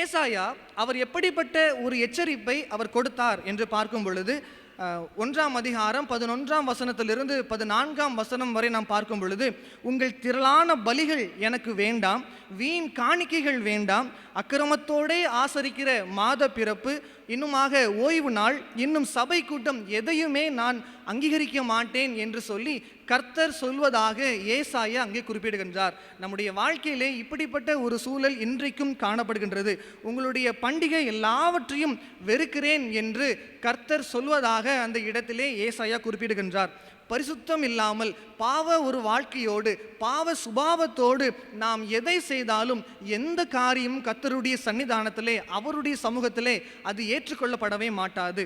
ஏசாயா அவர் எப்படிப்பட்ட ஒரு எச்சரிப்பை அவர் கொடுத்தார் என்று பார்க்கும் பொழுது 1ஆம் அதிகாரம் 11ஆம் வசனத்திலிருந்து 14ஆம் வசனம் வரை நாம் பார்க்கும் பொழுது, உங்கள் திரளான பலிகள் எனக்கு வேண்டாம், வீண் காணிக்கைகள் வேண்டாம், அக்கிரமத்தோடே ஆசரிக்கிற மாத பிறப்பு, இன்னுமாக ஓய்வு நாள், இன்னும் சபை கூட்டம் எதையுமே நான் அங்கீகரிக்க மாட்டேன் என்று சொல்லி கர்த்தர் சொல்வதாக ஏசாயா அங்கே குறிப்பிடுகின்றார். நம்முடைய வாழ்க்கையிலே இப்படிப்பட்ட ஒரு சூழல் இன்றைக்கும் காணப்படுகின்றது. உங்களுடைய பண்டிகை எல்லாவற்றையும் வெறுக்கிறேன் என்று கர்த்தர் சொல்வதாக அந்த இடத்திலே ஏசாயா குறிப்பிடுகின்றார். பரிசுத்தம் இல்லாமல் பாவ ஒரு வாழ்க்கையோடு பாவ சுபாவத்தோடு நாம் எதை செய்தாலும் எந்த காரியமும் கர்த்தருடைய சன்னிதானத்திலே அவருடைய சமூகத்திலே அது ஏற்றுக்கொள்ளப்படவே மாட்டாது.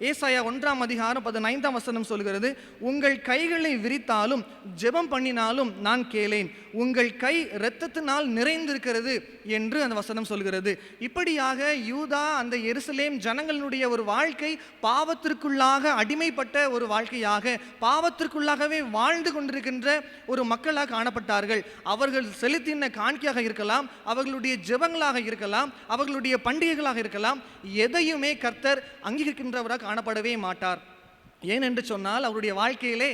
ஏசாயா 1ஆம் அதிகாரம் 15ஆம் வசனம் சொல்கிறது, உங்கள் கைகளை விரித்தாலும் ஜெபம் பண்ணினாலும் நான் கேளேன், உங்கள் கை இரத்தத்தினால் நிறைந்திருக்கிறது என்று அந்த வசனம் சொல்கிறது. இப்படியாக யூதா அந்த எருசலேம் ஜனங்களுடைய ஒரு வாழ்க்கை பாவத்திற்குள்ளாக அடிமைப்பட்ட ஒரு வாழ்க்கையாக பாவத்திற்குள்ளாகவே வாழ்ந்து கொண்டிருக்கின்ற ஒரு மக்களாக காணப்பட்டார்கள். அவர்கள் செலுத்தின காணிக்கையாக இருக்கலாம், அவர்களுடைய ஜெபங்களாக இருக்கலாம், அவர்களுடைய பண்டிகைகளாக இருக்கலாம், எதையுமே கர்த்தர் அங்கீகரிக்கின்றவராக காணப்படவே மாட்டார். ஏனென்று சொன்னால் அவருடைய வாழ்க்கையிலே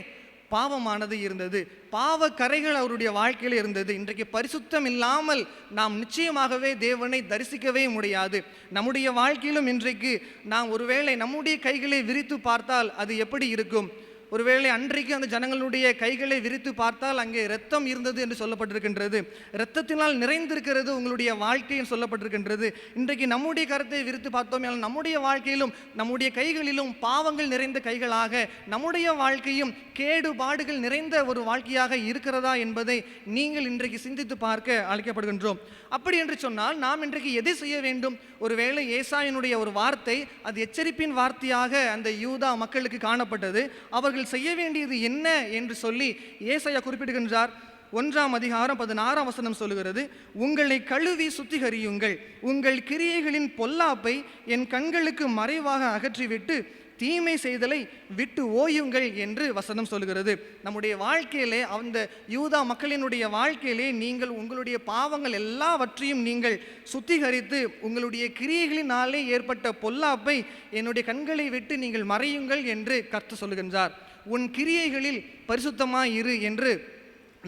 பாவமானது இருந்தது, பாவ கரைகள் அவருடைய வாழ்க்கையில் இருந்தது. இன்றைக்கு பரிசுத்தம் இல்லாமல் நாம் நிச்சயமாகவே தேவனை தரிசிக்கவே முடியாது. நம்முடைய வாழ்க்கையிலும் இன்றைக்கு நாம் ஒருவேளை நம்முடைய கைகளை விரித்து பார்த்தால் அது எப்படி இருக்கும்? ஒருவேளை அன்றைக்கு அந்த ஜனங்களுடைய கைகளை விரித்து பார்த்தால் அங்கே இரத்தம் இருந்தது என்று சொல்லப்பட்டிருக்கின்றது. இரத்தத்தினால் நிறைந்திருக்கிறது உங்களுடைய வாழ்க்கையில் சொல்லப்பட்டிருக்கின்றது. இன்றைக்கு நம்முடைய கரத்தை விரித்து பார்த்தோம், நம்முடைய வாழ்க்கையிலும் நம்முடைய கைகளிலும் பாவங்கள் நிறைந்த கைகளாக நம்முடைய வாழ்க்கையும் கேடுபாடுகள் நிறைந்த ஒரு வாழ்க்கையாக இருக்கிறதா என்பதை நீங்கள் இன்றைக்கு சிந்தித்து பார்க்க அழைக்கப்படுகின்றோம். அப்படி என்று சொன்னால் நாம் இன்றைக்கு எதை செய்ய வேண்டும்? ஒருவேளை ஏசாயினுடைய ஒரு வார்த்தை அது எச்சரிப்பின் வார்த்தையாக அந்த யூதா மக்களுக்கு காணப்பட்டது. அவர்கள் செய்ய வேண்டியது என்ன என்று சொல்லி ஏசாயா குறிப்பிடுகின்றார். 1ஆம் அதிகாரம் 16ஆம் வசனம் சொல்லுகிறது, உங்களை கழுவி சுத்திகரியுங்கள், உங்கள் கிரியைகளின் பொல்லாப்பை என் கண்களுக்கு மறைவாக அகற்றிவிட்டு தீமை செய்தலை விட்டு ஓயுங்கள் என்று வசனம் சொல்கிறது. நம்முடைய வாழ்க்கையிலே அந்த யூதா மக்களினுடைய வாழ்க்கையிலே நீங்கள் உங்களுடைய பாவங்கள் எல்லாவற்றையும் நீங்கள் சுத்திகரித்து உங்களுடைய கிரியைகளினாலே ஏற்பட்ட பொல்லாப்பை என்னுடைய கண்களை விட்டு நீங்கள் மறையுங்கள் என்று கர்த்தர் சொல்லுகின்றார். உன் கிரியைகளில் பரிசுத்தமாய் இரு என்று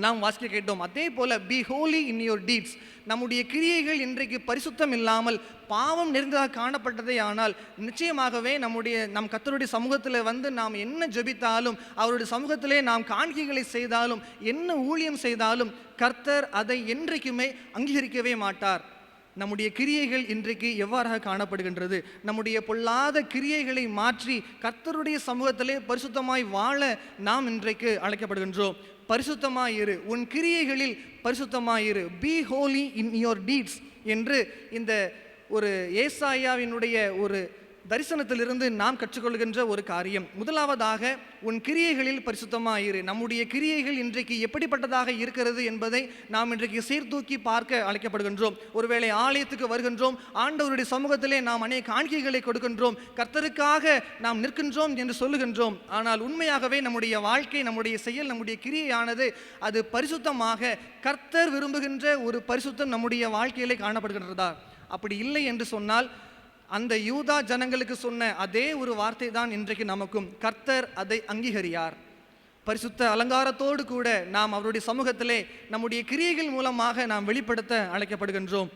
நாம் வாசிக்க கேட்டோம். அதே போல B holy in your deeds. நம்முடைய கிரியைகள் இன்றைக்கு பரிசுத்தம் இல்லாமல் பாவம் நிறைந்ததாக காணப்பட்டதே ஆனால் நிச்சயமாகவே நம் கர்த்தருடைய சமூகத்தில் வந்து நாம் என்ன ஜெபித்தாலும் அவருடைய சமூகத்திலே நாம் காணிக்கைகளை செய்தாலும் என்ன ஊழியம் செய்தாலும் கர்த்தர் அதை என்றைக்குமே அங்கீகரிக்கவே மாட்டார். நம்முடைய கிரியைகள் இன்றைக்கு எவ்வாறாக காணப்படுகின்றது? நம்முடைய பொல்லாத கிரியைகளை மாற்றி கர்த்தருடைய சமூகத்திலே பரிசுத்தமாய் வாழ நாம் இன்றைக்கு அழைக்கப்படுகின்றோம். பரிசுத்தமாயிரு, உன் கிரியைகளில் பரிசுத்தமாயிரு, be holy in your deeds என்று இந்த ஒரு ஏசாயாவினுடைய ஒரு தரிசனத்திலிருந்து நாம் கற்றுக்கொள்கின்ற ஒரு காரியம். முதலாவதாக, உன் கிரியைகளில் பரிசுத்தமாயிரு. நம்முடைய கிரியைகள் இன்றைக்கு எப்படிப்பட்டதாக இருக்கிறது என்பதை நாம் இன்றைக்கு சீர்தூக்கி பார்க்க அழைக்கப்படுகின்றோம். ஒருவேளை ஆலயத்துக்கு வருகின்றோம், ஆண்டவருடைய சமூகத்திலே நாம் அநேக காணிக்கைகளை கொடுக்கின்றோம், கர்த்தருக்காக நாம் நிற்கின்றோம் என்று சொல்லுகின்றோம். ஆனால் உண்மையாகவே நம்முடைய வாழ்க்கை, நம்முடைய செயல், நம்முடைய கிரியையானது அது பரிசுத்தமாக கர்த்தர் விரும்புகின்ற ஒரு பரிசுத்தம் நம்முடைய வாழ்க்கையிலே காணப்படுகின்றதா? அப்படி இல்லை என்று சொன்னால், அந்த யூதா ஜனங்களுக்கு சொன்ன அதே ஒரு வார்த்தை தான் இன்றைக்கு நமக்கும். கர்த்தர் அதை அங்கீகரியார். பரிசுத்த அலங்காரத்தோடு கூட நாம் அவருடைய சமூகத்திலே நம்முடைய கிரியைகள் மூலமாக நாம் வெளிப்படுத்த அழைக்கப்படுகின்றோம்.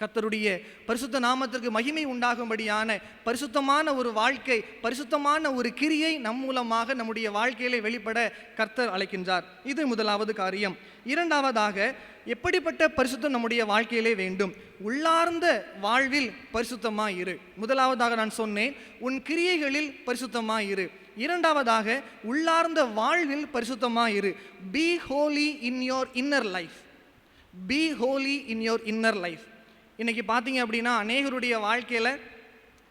கர்த்தருடைய பரிசுத்த நாமத்திற்கு மகிமை உண்டாகும்படியான பரிசுத்தமான ஒரு வாழ்க்கை, பரிசுத்தமான ஒரு கிரியை நம் மூலமாக நம்முடைய வாழ்க்கையிலே வெளிப்பட கர்த்தர் அழைக்கின்றார். இது முதலாவது காரியம். இரண்டாவதாக, எப்படிப்பட்ட பரிசுத்தம் நம்முடைய வாழ்க்கையிலே வேண்டும்? உள்ளார்ந்த வாழ்வில் பரிசுத்தமாயிரு. முதலாவதாக நான் சொன்னேன், உன் கிரியைகளில் பரிசுத்தமாயிரு. இரண்டாவதாக, உள்ளார்ந்த வாழ்வில் பரிசுத்தமாயிரு. Be holy in your inner life. Be holy in your inner life. இன்றைக்கி பார்த்தீங்க அப்படின்னா, அநேகருடைய வாழ்க்கையில்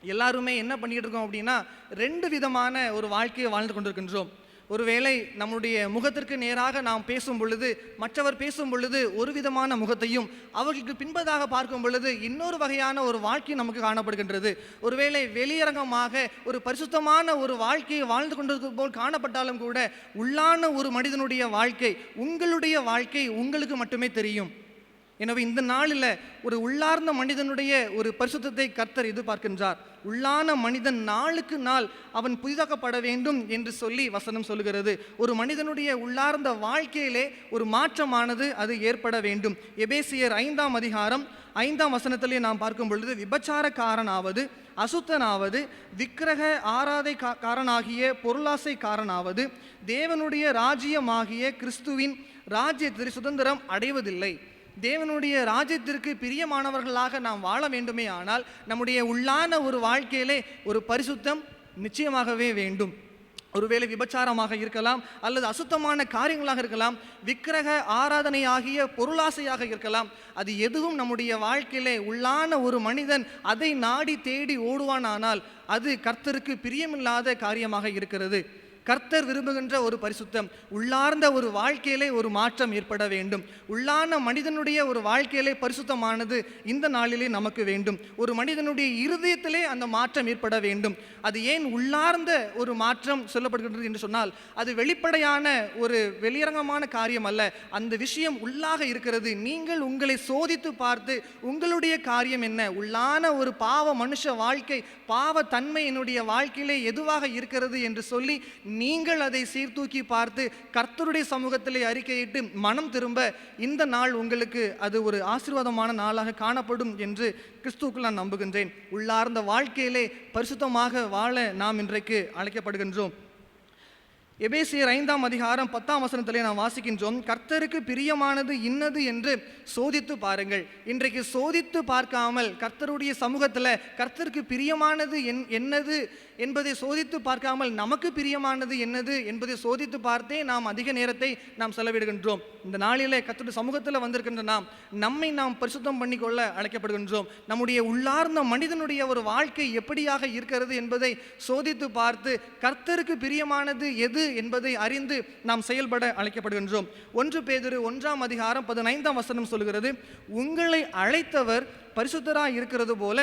எல்லாருமே என்ன பண்ணிக்கிட்டு இருக்கோம் அப்படின்னா, ரெண்டு விதமான ஒரு வாழ்க்கையை வாழ்ந்து கொண்டிருக்கின்றோம். ஒருவேளை நம்முடைய முகத்திற்கு நேராக நாம் பேசும் பொழுது, மற்றவர் பேசும் பொழுது ஒரு விதமான முகத்தையும், அவர்களுக்கு பின்பதாக பார்க்கும் பொழுது இன்னொரு வகையான ஒரு வாழ்க்கை நமக்கு காணப்படுகின்றது. ஒருவேளை வெளியரங்கமாக ஒரு பரிசுத்தமான ஒரு வாழ்க்கையை வாழ்ந்து கொண்டிருக்கும் போல் காணப்பட்டாலும் கூட, உள்ளான ஒரு மனிதனுடைய வாழ்க்கை, உங்களுடைய வாழ்க்கை உங்களுக்கு மட்டுமே தெரியும். எனவே இந்த நாளில் ஒரு உள்ளார்ந்த மனிதனுடைய ஒரு பரிசுத்தத்தை கர்த்தர் எதிர்பார்க்கின்றார். உள்ளான மனிதன் நாளுக்கு நாள் அவன் புதிதாக்கப்பட வேண்டும் என்று சொல்லி வசனம் சொல்லுகிறது. ஒரு மனிதனுடைய உள்ளார்ந்த வாழ்க்கையிலே ஒரு மாற்றமானது அது ஏற்பட வேண்டும். எபேசியர் 5ஆம் அதிகாரம் 5ஆம் வசனத்திலே நாம் பார்க்கும் பொழுது, விபச்சாரக்காரனாவது, அசுத்தனாவது, விக்கிரக ஆராதைக்காரனாகிய பொருளாசைக்காரனாவது தேவனுடைய ராஜ்யமாகிய கிறிஸ்துவின் ராஜ்யத்தில் சுதந்திரம் அடைவதில்லை. தேவனுடைய ராஜ்யத்திற்கு பிரியமானவர்களாக நாம் வாழ வேண்டுமே ஆனால் நம்முடைய உள்ளான ஒரு வாழ்க்கையிலே ஒரு பரிசுத்தம் நிச்சயமாகவே வேண்டும். ஒருவேளை விபச்சாரமாக இருக்கலாம், அல்லது அசுத்தமான காரியங்களாக இருக்கலாம், விக்கிரக ஆராதனையாகிய பொருளாசையாக இருக்கலாம். அது எதுவும் நம்முடைய வாழ்க்கையிலே உள்ளான ஒரு மனிதன் அதை நாடி தேடி ஓடுவானானால் அது கர்த்தருக்கு பிரியமில்லாத காரியமாக இருக்கிறது. கர்த்தர் விரும்புகின்ற ஒரு பரிசுத்தம், உள்ளார்ந்த ஒரு வாழ்க்கையிலே ஒரு மாற்றம் ஏற்பட வேண்டும். உள்ளான மனிதனுடைய ஒரு வாழ்க்கையிலே பரிசுத்தமானது இந்த நாளிலே நமக்கு வேண்டும். ஒரு மனிதனுடைய இருதயத்திலே அந்த மாற்றம் ஏற்பட வேண்டும். அது ஏன் உள்ளார்ந்த ஒரு மாற்றம் சொல்லப்படுகின்றது என்று சொன்னால், அது வெளிப்படையான ஒரு வெளியரங்கமான காரியம் அல்ல. அந்த விஷயம் உள்ளாக இருக்கிறது. நீங்கள் உங்களை சோதித்து பார்த்து உங்களுடைய காரியம் என்ன, உள்ளான ஒரு பாவ மனுஷ வாழ்க்கை, பாவ தன்மை என்னுடைய வாழ்க்கையிலே எதுவாக இருக்கிறது என்று சொல்லி நீங்கள் அதை சீர்தூக்கி பார்த்து கர்த்தருடைய சமூகத்திலே அறிக்கையிட்டு மனம் திரும்ப இந்த நாள் உங்களுக்கு அது ஒரு ஆசீர்வாதமான நாளாக காணப்படும் என்று கிறிஸ்துவுக்குள் நான் நம்புகின்றேன். உள்ளார்ந்த வாழ்க்கையிலே பரிசுத்தமாக வாழ நாம் இன்றைக்கு அழைக்கப்படுகின்றோம். எபேசியர் 5ஆம் அதிகாரம் 10ஆம் வசனத்திலே நாம் வாசிக்கின்றோம், கர்த்தருக்கு பிரியமானது இன்னது என்று சோதித்து பாருங்கள். இன்றைக்கு சோதித்து பார்க்காமல் கர்த்தருடைய சமூகத்தில் கர்த்தருக்கு பிரியமானது என்னது என்பதை சோதித்து பார்க்காமல் நமக்கு பிரியமானது என்னது என்பதை சோதித்து பார்த்தே நாம் அதிக நேரத்தை நாம் செலவிடுகின்றோம். இந்த நாளிலே கர்த்தருடைய சமூகத்தில் வந்திருக்கின்ற நம்மை நாம் பரிசுத்தம் பண்ணிக்கொள்ள அழைக்கப்படுகின்றோம். நம்முடைய உள்ளார்ந்த மனிதனுடைய ஒரு வாழ்க்கை எப்படியாக இருக்கிறது என்பதை சோதித்து பார்த்து கர்த்தருக்கு பிரியமானது எது என்பதை அறிந்து நாம் செயல்பட அழைக்கப்படுகின்றோம். 1 பேதுரு 1ஆம் அதிகாரம் 15ஆம் வசனம் சொல்கிறது, உங்களை அழைத்தவர் பரிசுத்தராய் இருக்கிறது போல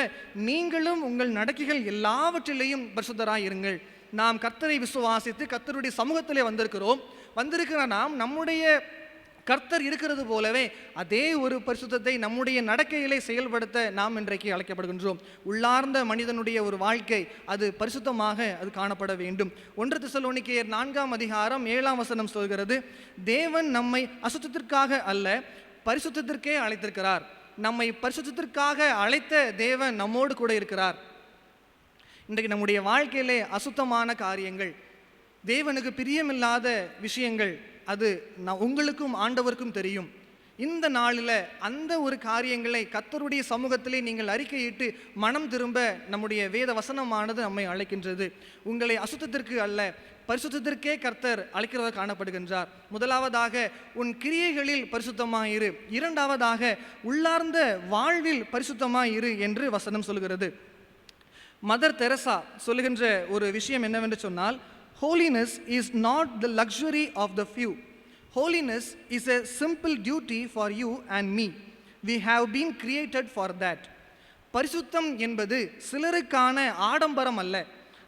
நீங்களும் உங்கள் நடக்கைகள் எல்லாவற்றிலேயும் பரிசுத்தராய் இருங்கள். நாம் கர்த்தரை விசுவாசித்து கர்த்தருடைய சமூகத்திலே வந்திருக்கிற நாம் நம்முடைய கர்த்தர் இருக்கிறது போலவே அதே ஒரு பரிசுத்தத்தை நம்முடைய நடக்கையிலே செயல்படுத்த நாம் இன்றைக்கு அழைக்கப்படுகின்றோம். உள்ளார்ந்த மனிதனுடைய ஒரு வாழ்க்கை அது பரிசுத்தமாக அது காணப்பட வேண்டும். 1 தெசலோனிக்கேயர் 4ஆம் அதிகாரம் 7ஆம் வசனம் சொல்கிறது, தேவன் நம்மை அசுத்தத்திற்காக அல்ல பரிசுத்தத்திற்கே அழைத்திருக்கிறார். நம்மை பரிசுத்தத்திற்காக அழைத்த தேவன் நம்மோடு கூட இருக்கிறார். இன்றைக்கு நம்முடைய வாழ்க்கையிலே அசுத்தமான காரியங்கள், தேவனுக்கு பிரியமில்லாத விஷயங்கள், அது உங்களுக்கும் ஆண்டவருக்கும் தெரியும். இந்த நாளில் அந்த ஒரு காரியங்களை கர்த்தருடைய சமூகத்திலே நீங்கள் அறிக்கையிட்டு மனம் திரும்ப நம்முடைய வேத வசனமானது நம்மை அழைக்கின்றது. உங்களை அசுத்தத்திற்கு அல்ல பரிசுத்தத்திற்கே கர்த்தர் அழைக்கிறவர் காணப்படுகின்றார். முதலாவதாக உன் கிரியைகளில் பரிசுத்தமாயிரு, இரண்டாவதாக உள்ளார்ந்த வாழ்வில் பரிசுத்தமாயிரு என்று வசனம் சொல்கிறது. மதர் தெரசா சொல்லுகின்ற ஒரு விஷயம் என்னவென்று சொன்னால், holiness is not the luxury of the few. Holiness is a simple duty for you and me. We have been created for that. பரிசுத்தம் என்பது சிலருக்கான ஆடம்பரம் அல்ல,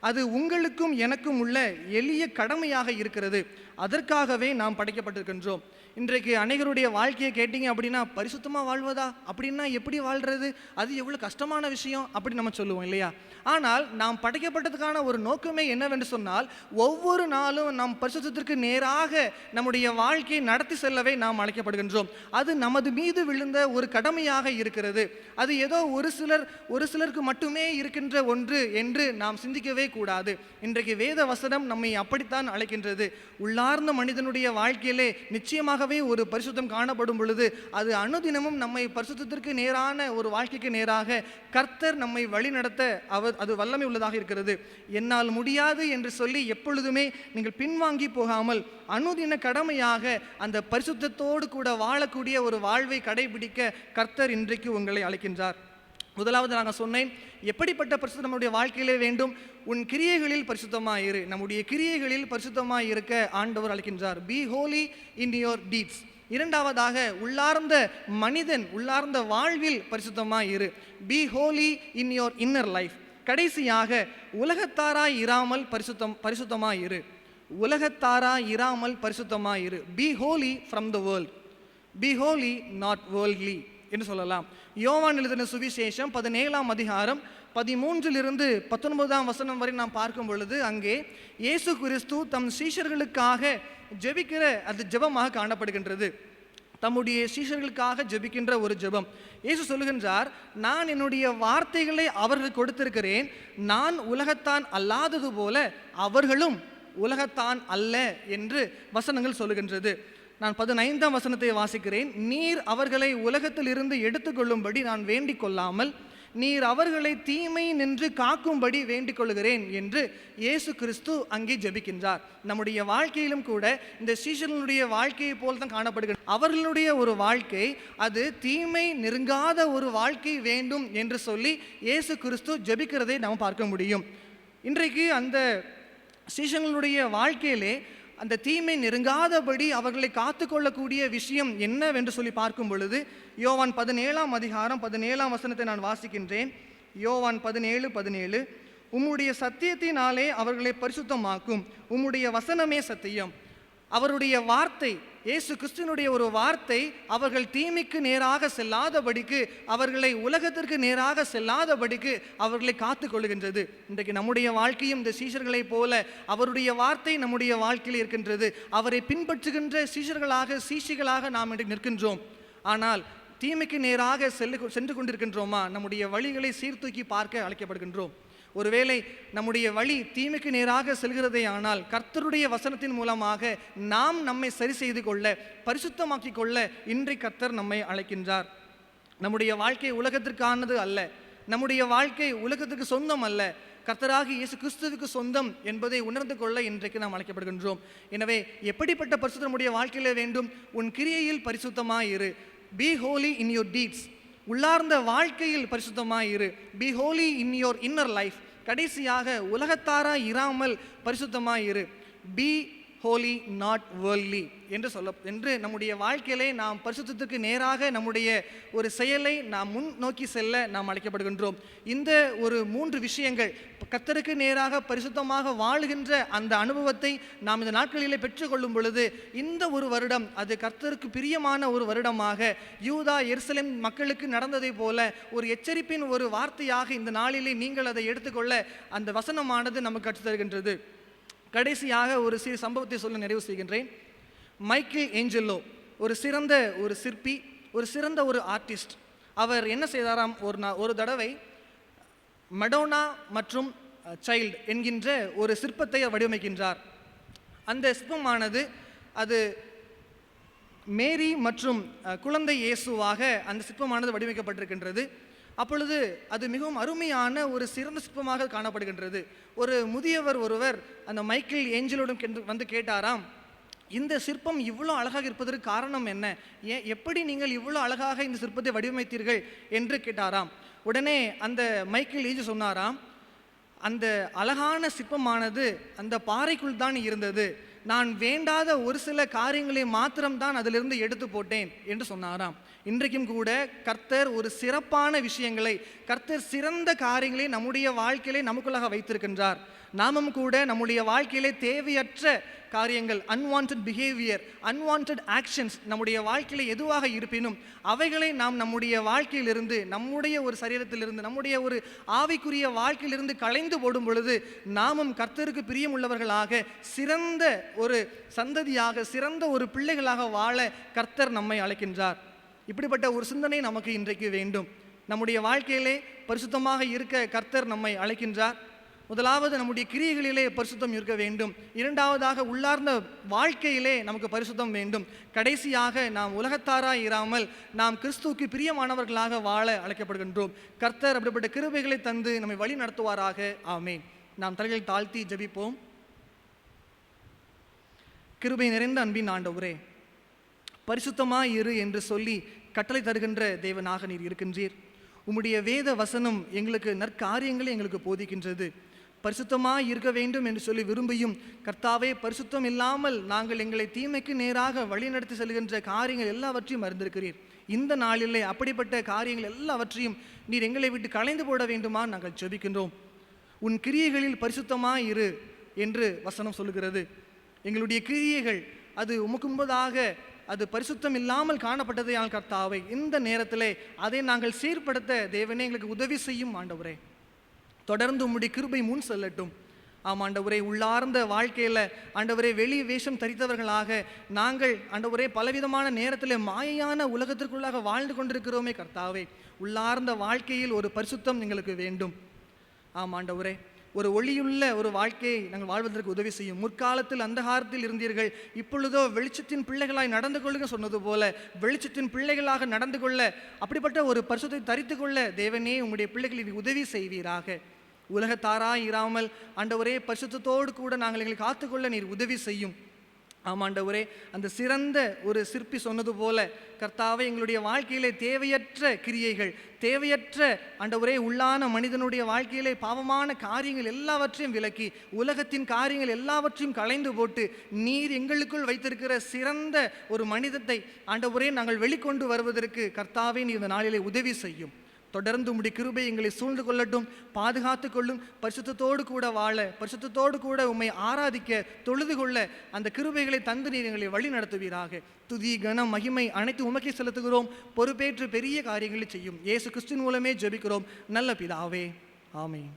அது உங்களுக்கும் எனக்கும் உள்ள எளிய கடமையாக இருக்கிறது. அதற்காகவே நாம் படைக்கப்பட்டிருக்கின்றோம். இன்றைக்கு அனைவருடைய வாழ்க்கையை கேட்டிங்க அப்படின்னா, பரிசுத்தமாக வாழ்வதா அப்படின்னா எப்படி வாழ்கிறது, அது எவ்வளோ கஷ்டமான விஷயம் அப்படி நம்ம சொல்லுவோம் இல்லையா? ஆனால் நாம் படைக்கப்பட்டதுக்கான ஒரு நோக்கமே என்னவென்று சொன்னால், ஒவ்வொரு நாளும் நாம் பரிசுத்தத்திற்கு நேராக நம்முடைய வாழ்க்கையை நடத்தி செல்லவே நாம் அழைக்கப்படுகின்றோம். அது நமது மீது விழுந்த ஒரு கடமையாக இருக்கிறது. அது ஏதோ ஒரு சிலருக்கு மட்டுமே இருக்கின்ற ஒன்று என்று நாம் சிந்திக்கவே கூடாது. இன்றைக்கு வேத வசனம் நம்மை அப்படித்தான் அழைக்கின்றது. உள்ளார்ந்த மனிதனுடைய வாழ்க்கையிலே நிச்சயமாகவே ஒரு பரிசுத்தம் காணப்படும் பொழுது அது அனுதினமும் நம்மை பரிசுத்தத்திற்கு நேரான ஒரு வாழ்க்கைக்கு நேராக கர்த்தர் நம்மை வழிநடத்த அது வல்லமை உள்ளதாக இருக்கிறது. என்னால் முடியாது என்று சொல்லி எப்பொழுதுமே நீங்கள் பின்வாங்கி போகாமல் அனுதின கடமையாக அந்த பரிசுத்தத்தோடு கூட வாழக்கூடிய ஒரு வாழ்வை கடைபிடிக்க கர்த்தர் இன்றைக்கு உங்களை அழைக்கின்றார். முதலாவது நாங்கள் சொன்னேன், எப்படிப்பட்ட பரிசுத்தம் நம்முடைய வாழ்க்கையிலே வேண்டும்? உன் கிரியைகளில் பரிசுத்தமாக இரு. நம்முடைய கிரியைகளில் பரிசுத்தமாக இருக்க ஆண்டவர் அழைக்கின்றார். B holy in your deeds. இரண்டாவதாக, உள்ளார்ந்த மனிதன் உள்ளார்ந்த வாழ்வில் பரிசுத்தமாக இரு. B holy in your inner life. கடைசியாக, உலகத்தாராய் இராமல் பரிசுத்தமாக இரு. உலகத்தாராய் இராமல் பரிசுத்தமாக இரு. B Holi from the world. B Holi not worldly என்று சொல்லலாம். யோவான் எழுதின சுவிசேஷம் 17ஆம் அதிகாரம் 13 - 19 வரை நாம் பார்க்கும் பொழுது, அங்கே இயேசு கிறிஸ்து தம் சீஷர்களுக்காக ஜெபிக்கிற அது ஜெபமாக காணப்படுகின்றது. தம்முடைய சீஷர்களுக்காக ஜெபிக்கின்ற ஒரு ஜெபம். இயேசு சொல்லுகின்றார், நான் என்னுடைய வார்த்தைகளை அவர்களுக்கு கொடுத்திருக்கிறேன். நான் உலகத்தான் அல்லாதது போல அவர்களும் உலகத்தான் அல்ல என்று வசனங்கள் சொல்லுகின்றது. நான் 15ஆம் வசனத்தை வாசிக்கிறேன். நீர் அவர்களை உலகத்தில் இருந்து எடுத்துக்கொள்ளும்படி நான் வேண்டிக் கொள்ளாமல் நீர் அவர்களை தீமை நின்று காக்கும்படி வேண்டிக் கொள்கிறேன் என்று இயேசு கிறிஸ்து அங்கே ஜெபிக்கின்றார். நம்முடைய வாழ்க்கையிலும் கூட இந்த சீஷர்களுடைய வாழ்க்கையை போல் தான் காணப்படுகிறது. அவர்களுடைய ஒரு வாழ்க்கை அது தீமை நெருங்காத ஒரு வாழ்க்கை வேண்டும் என்று சொல்லி இயேசு கிறிஸ்து ஜெபிக்கிறதை நாம் பார்க்க முடியும். இன்றைக்கு அந்த சீஷர்களுடைய வாழ்க்கையிலே அந்த தீமை நெருங்காதபடி அவர்களை காத்துக்கொள்ளக்கூடிய விஷயம் என்னவென்று சொல்லி பார்க்கும் பொழுது, யோவான் 17ஆம் அதிகாரம் 17ஆம் வசனத்தை நான் வாசிக்கின்றேன். யோவான் 17:17. உம்முடைய சத்தியத்தினாலே அவர்களை பரிசுத்தமாக்கும், உம்முடைய வசனமே சத்தியம். அவருடைய வார்த்தை, இயேசு கிறிஸ்துவினுடைய ஒரு வார்த்தை அவர்கள் தீமைக்கு நேராக செல்லாதபடிக்கு, அவர்களை உலகத்திற்கு நேராக செல்லாதபடிக்கு அவர்களை காத்து கொள்கின்றது. இன்றைக்கு நம்முடைய வாழ்க்கையும் இந்த சீஷர்களைப் போல அவருடைய வார்த்தை நம்முடைய வாழ்க்கையில் இருக்கின்றது. அவரை பின்பற்றுகின்ற சீஷிகளாக நாம் இன்றைக்கு நிற்கின்றோம். ஆனால் தீமைக்கு நேராக சென்று கொண்டிருக்கின்றோமா? நம்முடைய வழிகளை சீர்தூக்கி பார்க்க அழைக்கப்படுகின்றோம். ஒருவேளை நம்முடைய வழி தீமைக்கு நேராக செல்கிறதே ஆனால் கர்த்தருடைய வசனத்தின் மூலமாக நாம் நம்மை சரி செய்து கொள்ள, பரிசுத்தமாக்கி கொள்ள இன்றைக்கு கர்த்தர் நம்மை அழைக்கின்றார். நம்முடைய வாழ்க்கை உலகத்திற்கானது அல்ல, நம்முடைய வாழ்க்கை உலகத்துக்கு சொந்தம் அல்ல, கர்த்தராகி இயேசு கிறிஸ்துவுக்கு சொந்தம் என்பதை உணர்ந்து கொள்ள இன்றைக்கு நாம் அழைக்கப்படுகின்றோம். எனவே எப்படிப்பட்ட பரிசுத்தம் நம்முடைய வாழ்க்கையில வேண்டும்? உன் கிரியையில் பரிசுத்தமாய் இரு. B holy in your deeds. உள்ளார்ந்த வாழ்க்கையில் பரிசுத்தமாய் இரு. B holy in your inner life. கடைசியாக, உலகத்தாராய் இராமல் பரிசுத்தமாய் இரு. பி ஹோலி நாட் வேர்ல்ட்லி என்று நம்முடைய வாழ்க்கையிலே நாம் பரிசுத்தத்துக்கு நேராக நம்முடைய ஒரு செயலை நாம் முன் நோக்கி செல்ல நாம் அழைக்கப்படுகின்றோம். இந்த ஒரு 3 விஷயங்கள், கர்த்தருக்கு நேராக பரிசுத்தமாக வாழுகின்ற அந்த அனுபவத்தை நாம் இந்த நாட்களிலே பெற்றுக்கொள்ளும் பொழுது இந்த ஒரு வருடம் அது கர்த்தருக்கு பிரியமான ஒரு வருடமாக, யூதா எருசலேம் மக்களுக்கு நடந்ததை போல ஒரு எச்சரிப்பின் ஒரு வார்த்தையாக இந்த நாளிலே நீங்கள் அதை எடுத்துக்கொள்ள அந்த வசனமானது நமக்கு கற்றுத்தருகின்றது. கடைசியாக ஒரு சிறு சம்பவத்தை சொல்ல நிறைவு செய்கின்றேன். மைக்கேல் ஏஞ்சலோ ஒரு சிறந்த ஒரு சிற்பி, ஒரு சிறந்த ஒரு ஆர்டிஸ்ட். அவர் என்ன செய்தாராம், ஒரு தடவை மடோனா மற்றும் சைல்டு என்கின்ற ஒரு சிற்பத்தை வடிவமைக்கின்றார். அந்த சிற்பமானது அது மேரி மற்றும் குழந்தை இயேசுவாக அந்த சிற்பமானது வடிவமைக்கப்பட்டிருக்கின்றது. அப்பொழுது அது மிகவும் அருமையான ஒரு சிறந்த சிற்பமாக காணப்படுகின்றது. ஒரு முதியவர் ஒருவர் அந்த மைக்கேல் ஏஞ்சலோடும் வந்து கேட்டாராம், இந்த சிற்பம் இவ்வளோ அழகாக இருப்பதற்கு காரணம் என்ன? எப்படி நீங்கள் இவ்வளோ அழகாக இந்த சிற்பத்தை வடிவமைத்தீர்கள் என்று கேட்டாராம். உடனே அந்த மைக்கேல் ஏஞ்சல் சொன்னாராம், அந்த அழகான சிற்பமானது அந்த பாறைக்குள் தான் இருந்தது. நான் வேண்டாத ஒரு சில காரியங்களை மாத்திரம்தான் அதிலிருந்து எடுத்து போட்டேன் என்று சொன்னாராம். இன்றைக்கும் கூட கர்த்தர் ஒரு சிறப்பான விஷயங்களை, கர்த்தர் சிறந்த காரியங்களை நம்முடைய வாழ்க்கையிலே நமக்குள்ளாக வைத்திருக்கின்றார். நாமும் கூட நம்முடைய வாழ்க்கையிலே தேவையற்ற காரியங்கள், அன்வான்ட் பிஹேவியர், அன்வான்ட் ஆக்ஷன்ஸ் நம்முடைய வாழ்க்கையில எதுவாக இருப்பினும் அவைகளை நாம் நம்முடைய வாழ்க்கையிலிருந்து, நம்முடைய ஒரு சரீரத்திலிருந்து, நம்முடைய ஒரு ஆவிக்குரிய வாழ்க்கையிலிருந்து களைந்து போடும் பொழுது நாமும் கர்த்தருக்கு பிரியமுள்ளவர்களாக, சிறந்த ஒரு சந்ததியாக, சிறந்த ஒரு பிள்ளைகளாக வாழ கர்த்தர் நம்மை அழைக்கின்றார். இப்படிப்பட்ட ஒரு சிந்தனை நமக்கு இன்றைக்கு வேண்டும். நம்முடைய வாழ்க்கையிலே பரிசுத்தமாக இருக்க கர்த்தர் நம்மை அழைக்கின்றார். முதலாவது நம்முடைய கிரியைகளிலே பரிசுத்தம் இருக்க வேண்டும். இரண்டாவதாக உள்ளார்ந்த வாழ்க்கையிலே நமக்கு பரிசுத்தம் வேண்டும். கடைசியாக நாம் உலகத்தாராய் இராமல் நாம் கிறிஸ்துவுக்கு பிரியமானவர்களாக வாழ அழைக்கப்படுகின்றோம். கர்த்தர் அப்படிப்பட்ட கிருபைகளை தந்து நம்மை வழி நடத்துவாராக. ஆமேன். நாம் தலைகளை தாழ்த்தி ஜெபிப்போம். கிருபை நிறைந்த அன்பின் ஆண்டவரே, பரிசுத்தமாய் இரு என்று சொல்லி கட்டளை தருகின்ற தேவனாக நீர் இருக்கின்றீர். உம்முடைய வேத வசனம் எங்களுக்கு நற்காரியங்களை எங்களுக்கு போதிக்கின்றது. பரிசுத்தமாய் இருக்க வேண்டும் என்று சொல்லி விரும்பியும் கர்த்தாவே, பரிசுத்தம் இல்லாமல் நாங்கள் எங்களை தீமைக்கு நேராக வழிநடத்தி செல்கின்ற காரியங்கள் எல்லாவற்றையும் அறிந்திருக்கிறீர். இந்த நாளிலே அப்படிப்பட்ட காரியங்கள் எல்லாவற்றையும் நீர் எங்களை விட்டு களைந்து போட வேண்டுமா நாங்கள் ஜெபிக்கின்றோம். உன் கிரியைகளில் பரிசுத்தமாய் இரு என்று வசனம் சொல்லுகிறது. எங்களுடைய கிரியைகள் அது உமக்கு முன்பதாக அது பரிசுத்தம் இல்லாமல் காணப்பட்டதையால் கர்த்தாவை, இந்த நேரத்திலே அதை நாங்கள் சீர்படுத்த தேவனே எங்களுக்கு உதவி செய்யும் ஆண்டவரே. தொடர்ந்து உம்முடைய கிருபை முன் செல்லட்டும். ஆம் ஆண்டவரே, உள்ளார்ந்த வாழ்க்கையில் ஆண்டவரே வெளி வேஷம் தரித்தவர்களாக நாங்கள் ஆண்டவரே பலவிதமான நேரத்தில் மாயையான உலகத்திற்குள்ளாக வாழ்ந்து கொண்டிருக்கிறோமே கர்த்தாவே, உள்ளார்ந்த வாழ்க்கையில் ஒரு பரிசுத்தம் எங்களுக்கு வேண்டும். ஆம் ஆண்டவரே, ஒரு ஒளியுள்ள ஒரு வாழ்க்கையை நாங்கள் வாழ்வதற்கு உதவி செய்யும். முற்காலத்தில் அந்தகாரத்தில் இருந்தீர்கள், இப்பொழுதோ வெளிச்சத்தின் பிள்ளைகளாய் நடந்து கொள்ளுங்க சொன்னது போல வெளிச்சத்தின் பிள்ளைகளாக நடந்து கொள்ள, அப்படிப்பட்ட ஒரு பரிசுத்தை தரித்து கொள்ள தேவனே உம்முடைய பிள்ளைகளின் உதவி செய்வீராக. உலகத்தாராய் இராமல் ஆண்டவரே பரிசுத்தத்தோடு கூட நாங்கள் எங்களை காத்துக்கொள்ள நீர் உதவி செய்யும். ஆமாண்டவரே, அந்த சிறந்த ஒரு சிற்பி சொன்னது போல கர்த்தாவே, எங்களுடைய வாழ்க்கையிலே தேவையற்ற கிரியைகள், தேவையற்ற ஆண்டவரே உள்ளான மனிதனுடைய வாழ்க்கையிலே பாவமான காரியங்கள் எல்லாவற்றையும் விலக்கி, உலகத்தின் காரியங்கள் எல்லாவற்றையும் களைந்து போட்டு நீர் எங்களுக்குள் வைத்திருக்கிற சிறந்த ஒரு மனிதத்தை ஆண்டவரே நாங்கள் வெளிக்கொண்டு வருவதற்கு கர்த்தாவே நீர் இந்த நாளிலே உதவி செய்யும். தொடர்ந்து உம்முடைய கிருபை எங்களை சூழ்ந்து கொள்ளட்டும், பாதுகாத்து கொள்ளும். பரிசுத்தத்தோடு கூட வாழ, பரிசுத்தத்தோடு கூட உம்மை ஆராதிக்க, தொழுது கொள்ள அந்த கிருபைகளை தந்து நீர் எங்களை வழி நடத்துவீராக. துதி கனம் மகிமை அனைத்து உமக்கே செலுத்துகிறோம். பொறுப்பேற்று பெரிய காரியங்களை செய்யும் இயேசு கிறிஸ்துவின் மூலமே ஜெபிக்கிறோம் நல்ல பிதாவே. ஆமென்.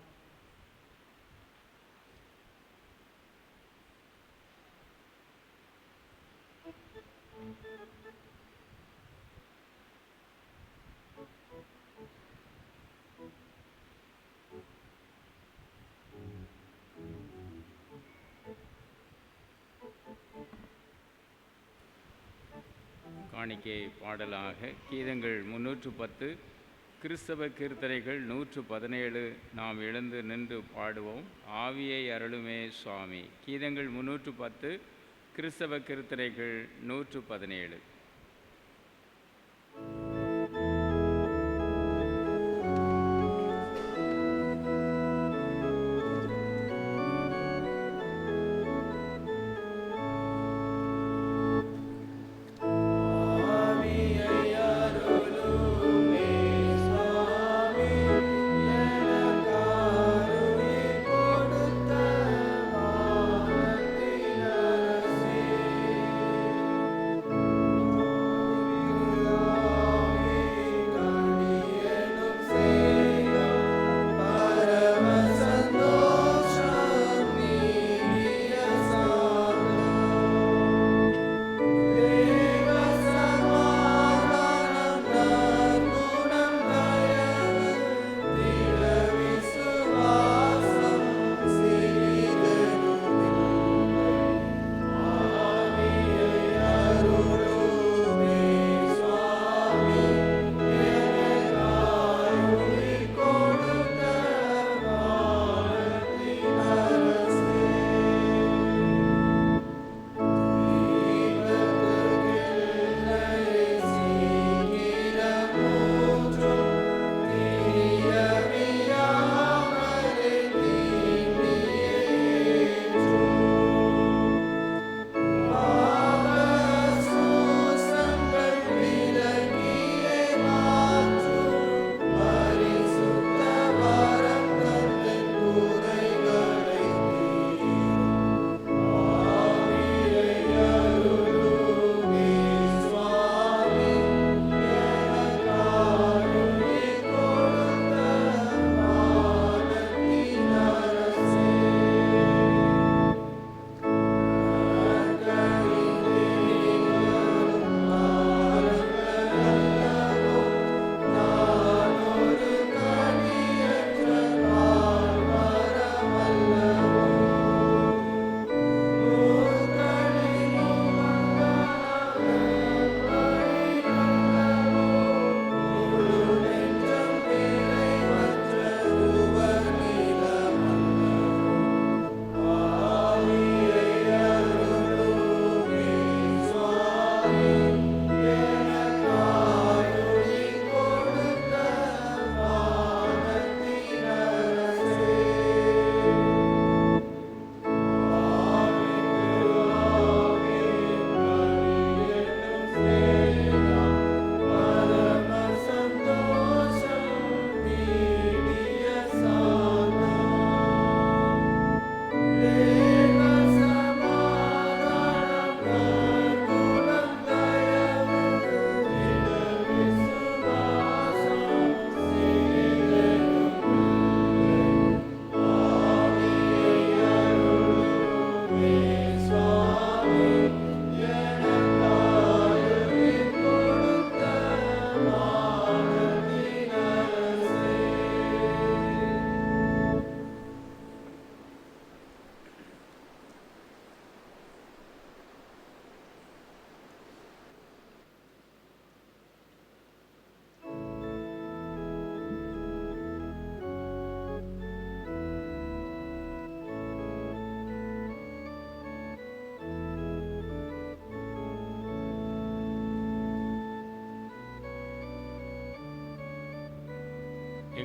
காணிக்கை பாடலாக கீதங்கள் 310, கிறிஸ்தவ கீர்த்தனைகள் 117 நாம் எழுந்து நின்று பாடுவோம். ஆவியை அருளுமே சுவாமி. கீதங்கள் 310, கிறிஸ்தவ கீர்த்தனைகள் 117.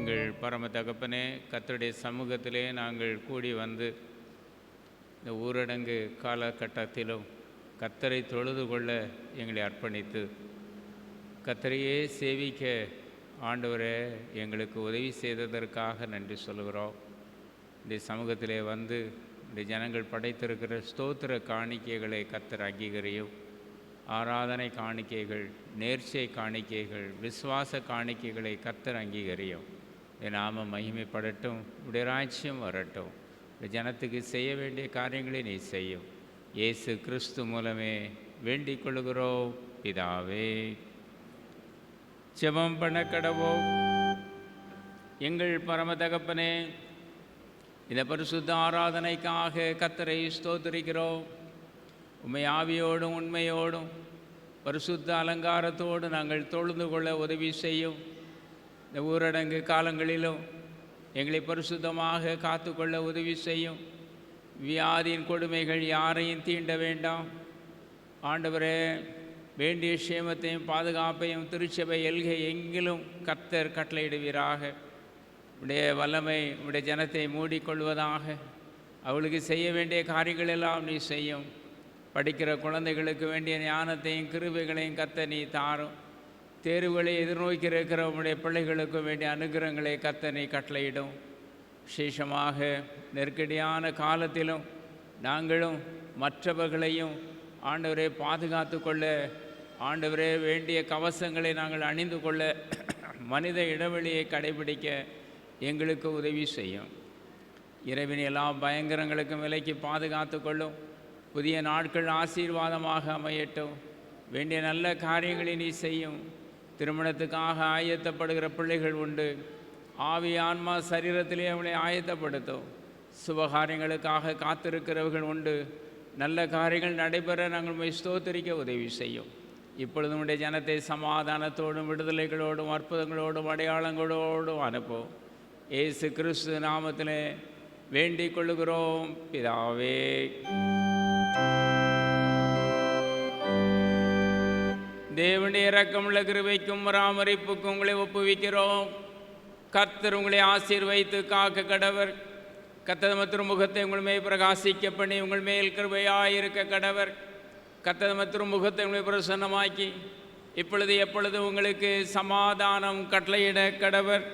எங்கள் பரம தகப்பனே, கர்த்தருடைய சமூகத்திலே நாங்கள் கூடி வந்து இந்த ஊரடங்கு காலகட்டத்திலும் கர்த்தரை தொழுது கொள்ள எங்களை அர்ப்பணித்து கர்த்தரையே சேவிக்க ஆண்டவரே எங்களுக்கு உதவி செய்ததற்காக நன்றி சொல்கிறோம். இந்த சமூகத்திலே வந்து இந்த ஜனங்கள் படைத்திருக்கிற ஸ்தோத்திர காணிக்கைகளை கர்த்தர் அங்கீகரியும். ஆராதனை காணிக்கைகள், நேர்ச்சை காணிக்கைகள், விசுவாச காணிக்கைகளை கர்த்தர் அங்கீகரியும். என் நாம மகிமைப்படட்டும், உடைய ராஜ்யம் வரட்டும். இந்த ஜனத்துக்கு செய்ய வேண்டிய காரியங்களை நீ செய்யும். இயேசு கிறிஸ்து மூலமே வேண்டிக் கொள்கிறோம் பிதாவே. ஜெபம் பண்ண கடவோம். எங்கள் பரம தகப்பனே, இந்த பரிசுத்த ஆராதனைக்காக கர்த்தரை ஸ்தோத்திரிக்கிறோம். உம்மை ஆவியோடும் உண்மையோடும் பரிசுத்த அலங்காரத்தோடு நாங்கள் தொழுது கொள்ள உதவி செய்யும். இந்த ஊரடங்கு காலங்களிலும் எங்களை பரிசுத்தமாக காத்துக்கொள்ள உதவி செய்யும். வியாதியின் கொடுமைகள் யாரையும் தீண்ட வேண்டாம். ஆண்டவரே, வேண்டிய சேமத்தையும் பாதுகாப்பையும் திருச்சபை எல்கை எங்கிலும் கர்த்தர் கட்டளையிடுவீராக. உடைய வல்லமை உடைய ஜனத்தை மூடிக்கொள்வதாக. அவளுக்கு செய்ய வேண்டிய காரியங்கள் எல்லாம் நீ செய்யும். படிக்கிற குழந்தைகளுக்கு வேண்டிய ஞானத்தையும் கிருபைகளையும் கர்த்தர் நீ தாரும். தேர்வுகளை எதிர்நோக்கி இருக்கிற உடைய பிள்ளைகளுக்கு வேண்டிய அனுகிரகங்களை கர்த்தர் நீ கட்டளையிடும். விசேஷமாக நெருக்கடியான காலத்திலும் நாங்களும் மற்றவர்களையும் ஆண்டவரே பாதுகாத்து கொள்ள, ஆண்டவரே வேண்டிய கவசங்களை நாங்கள் அணிந்து கொள்ள, மனித இடைவெளியை கடைபிடிக்க எங்களுக்கு உதவி செய்யும். இறைவன் எல்லா பயங்கரங்களுக்கும் விலைக்கு பாதுகாத்து கொள்ளும். புதிய நாட்கள் ஆசீர்வாதமாக அமையட்டும். வேண்டிய நல்ல காரியங்களை நீ செய்யும். திருமணத்துக்காக ஆயத்தப்படுகிற பிள்ளைகள் உண்டு. ஆவி ஆன்மா சரீரத்திலே அவளை ஆயத்தப்படுத்தும். சுபகாரியங்களுக்காக காத்திருக்கிறவர்கள் உண்டு. நல்ல காரியங்கள் நடைபெற நாங்கள் ஸ்தோத்திரிக்க உதவி செய்யும். இப்பொழுது உடைய ஜனத்தை சமாதானத்தோடும் விடுதலைகளோடும் அற்புதங்களோடும் அடையாளங்களோடும் அனுப்பும். இயேசு கிறிஸ்து நாமத்திலே வேண்டிக் கொள்ளுகிறோம் பிதாவே. தேவனுடைய இரக்கமுள்ள கிருபைக்கும் பராமரிப்புக்கும் உங்களை ஒப்புவிக்கிறோம். கர்த்தர் உங்களை ஆசீர்வதித்து காக்க கடவர். கர்த்தர் திருமுகத்தை உங்கள் மேல் பிரகாசிக்க பண்ணி உங்கள் மேல் கிருபையாயிருக்க கடவர். கர்த்தர் திருமுகத்தை உங்களை பிரசன்னமாக்கி இப்பொழுது எப்பொழுது உங்களுக்கு சமாதானம் கட்டளையிட கடவர்.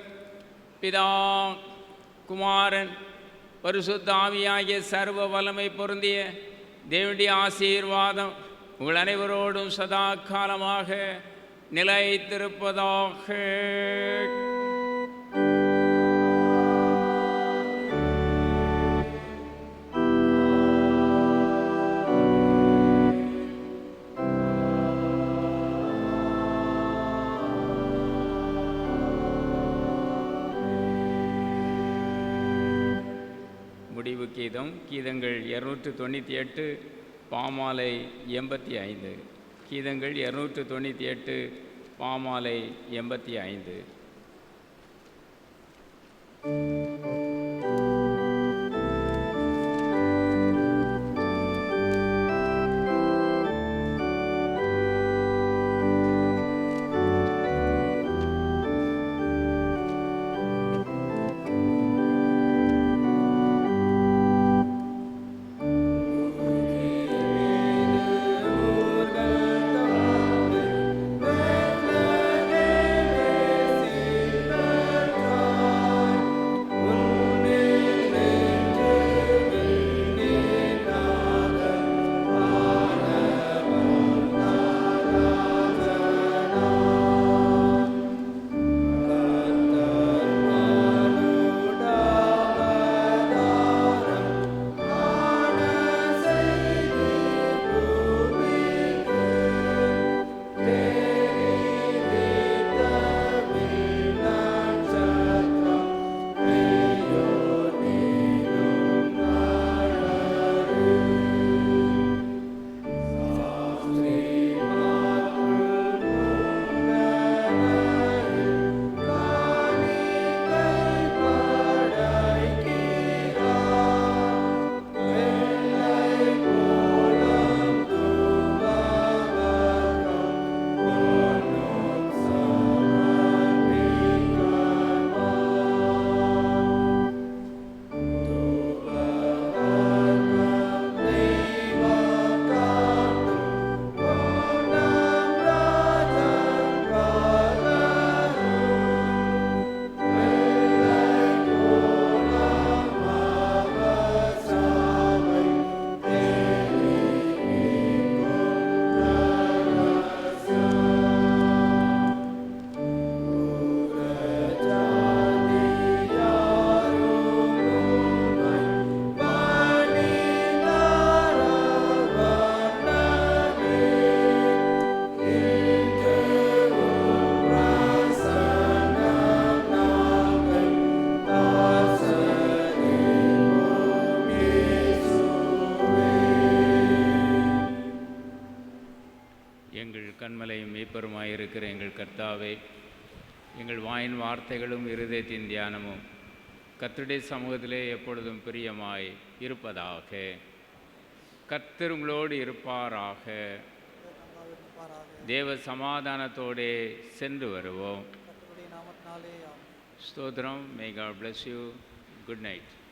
பிதா, குமாரன், பரிசுத்த ஆவியாகிய சர்வ வல்லமை பொருந்திய தேவனுடைய ஆசீர்வாதம் உங்கள் அனைவரோடும் சதா காலமாக நிலைத்திருப்பதாக. முடிவு கீதம். கீதங்கள் 298, பாமாலை 85. கீதங்கள் 298, பாமாலை 85. உன் பிதாவே, எங்கள் வாயின் வார்த்தைகளும் இருதயத்தின் தியானமும் கர்த்தருடைய சமூகத்திலே எப்பொழுதும் பிரியமாய் இருப்பதாக. கர்த்தர் உங்களோடு இருப்பாராக. தேவ சமாதானத்தோடே சென்று வருவோம். ஸ்தோத்திரம். May God bless you. Good night.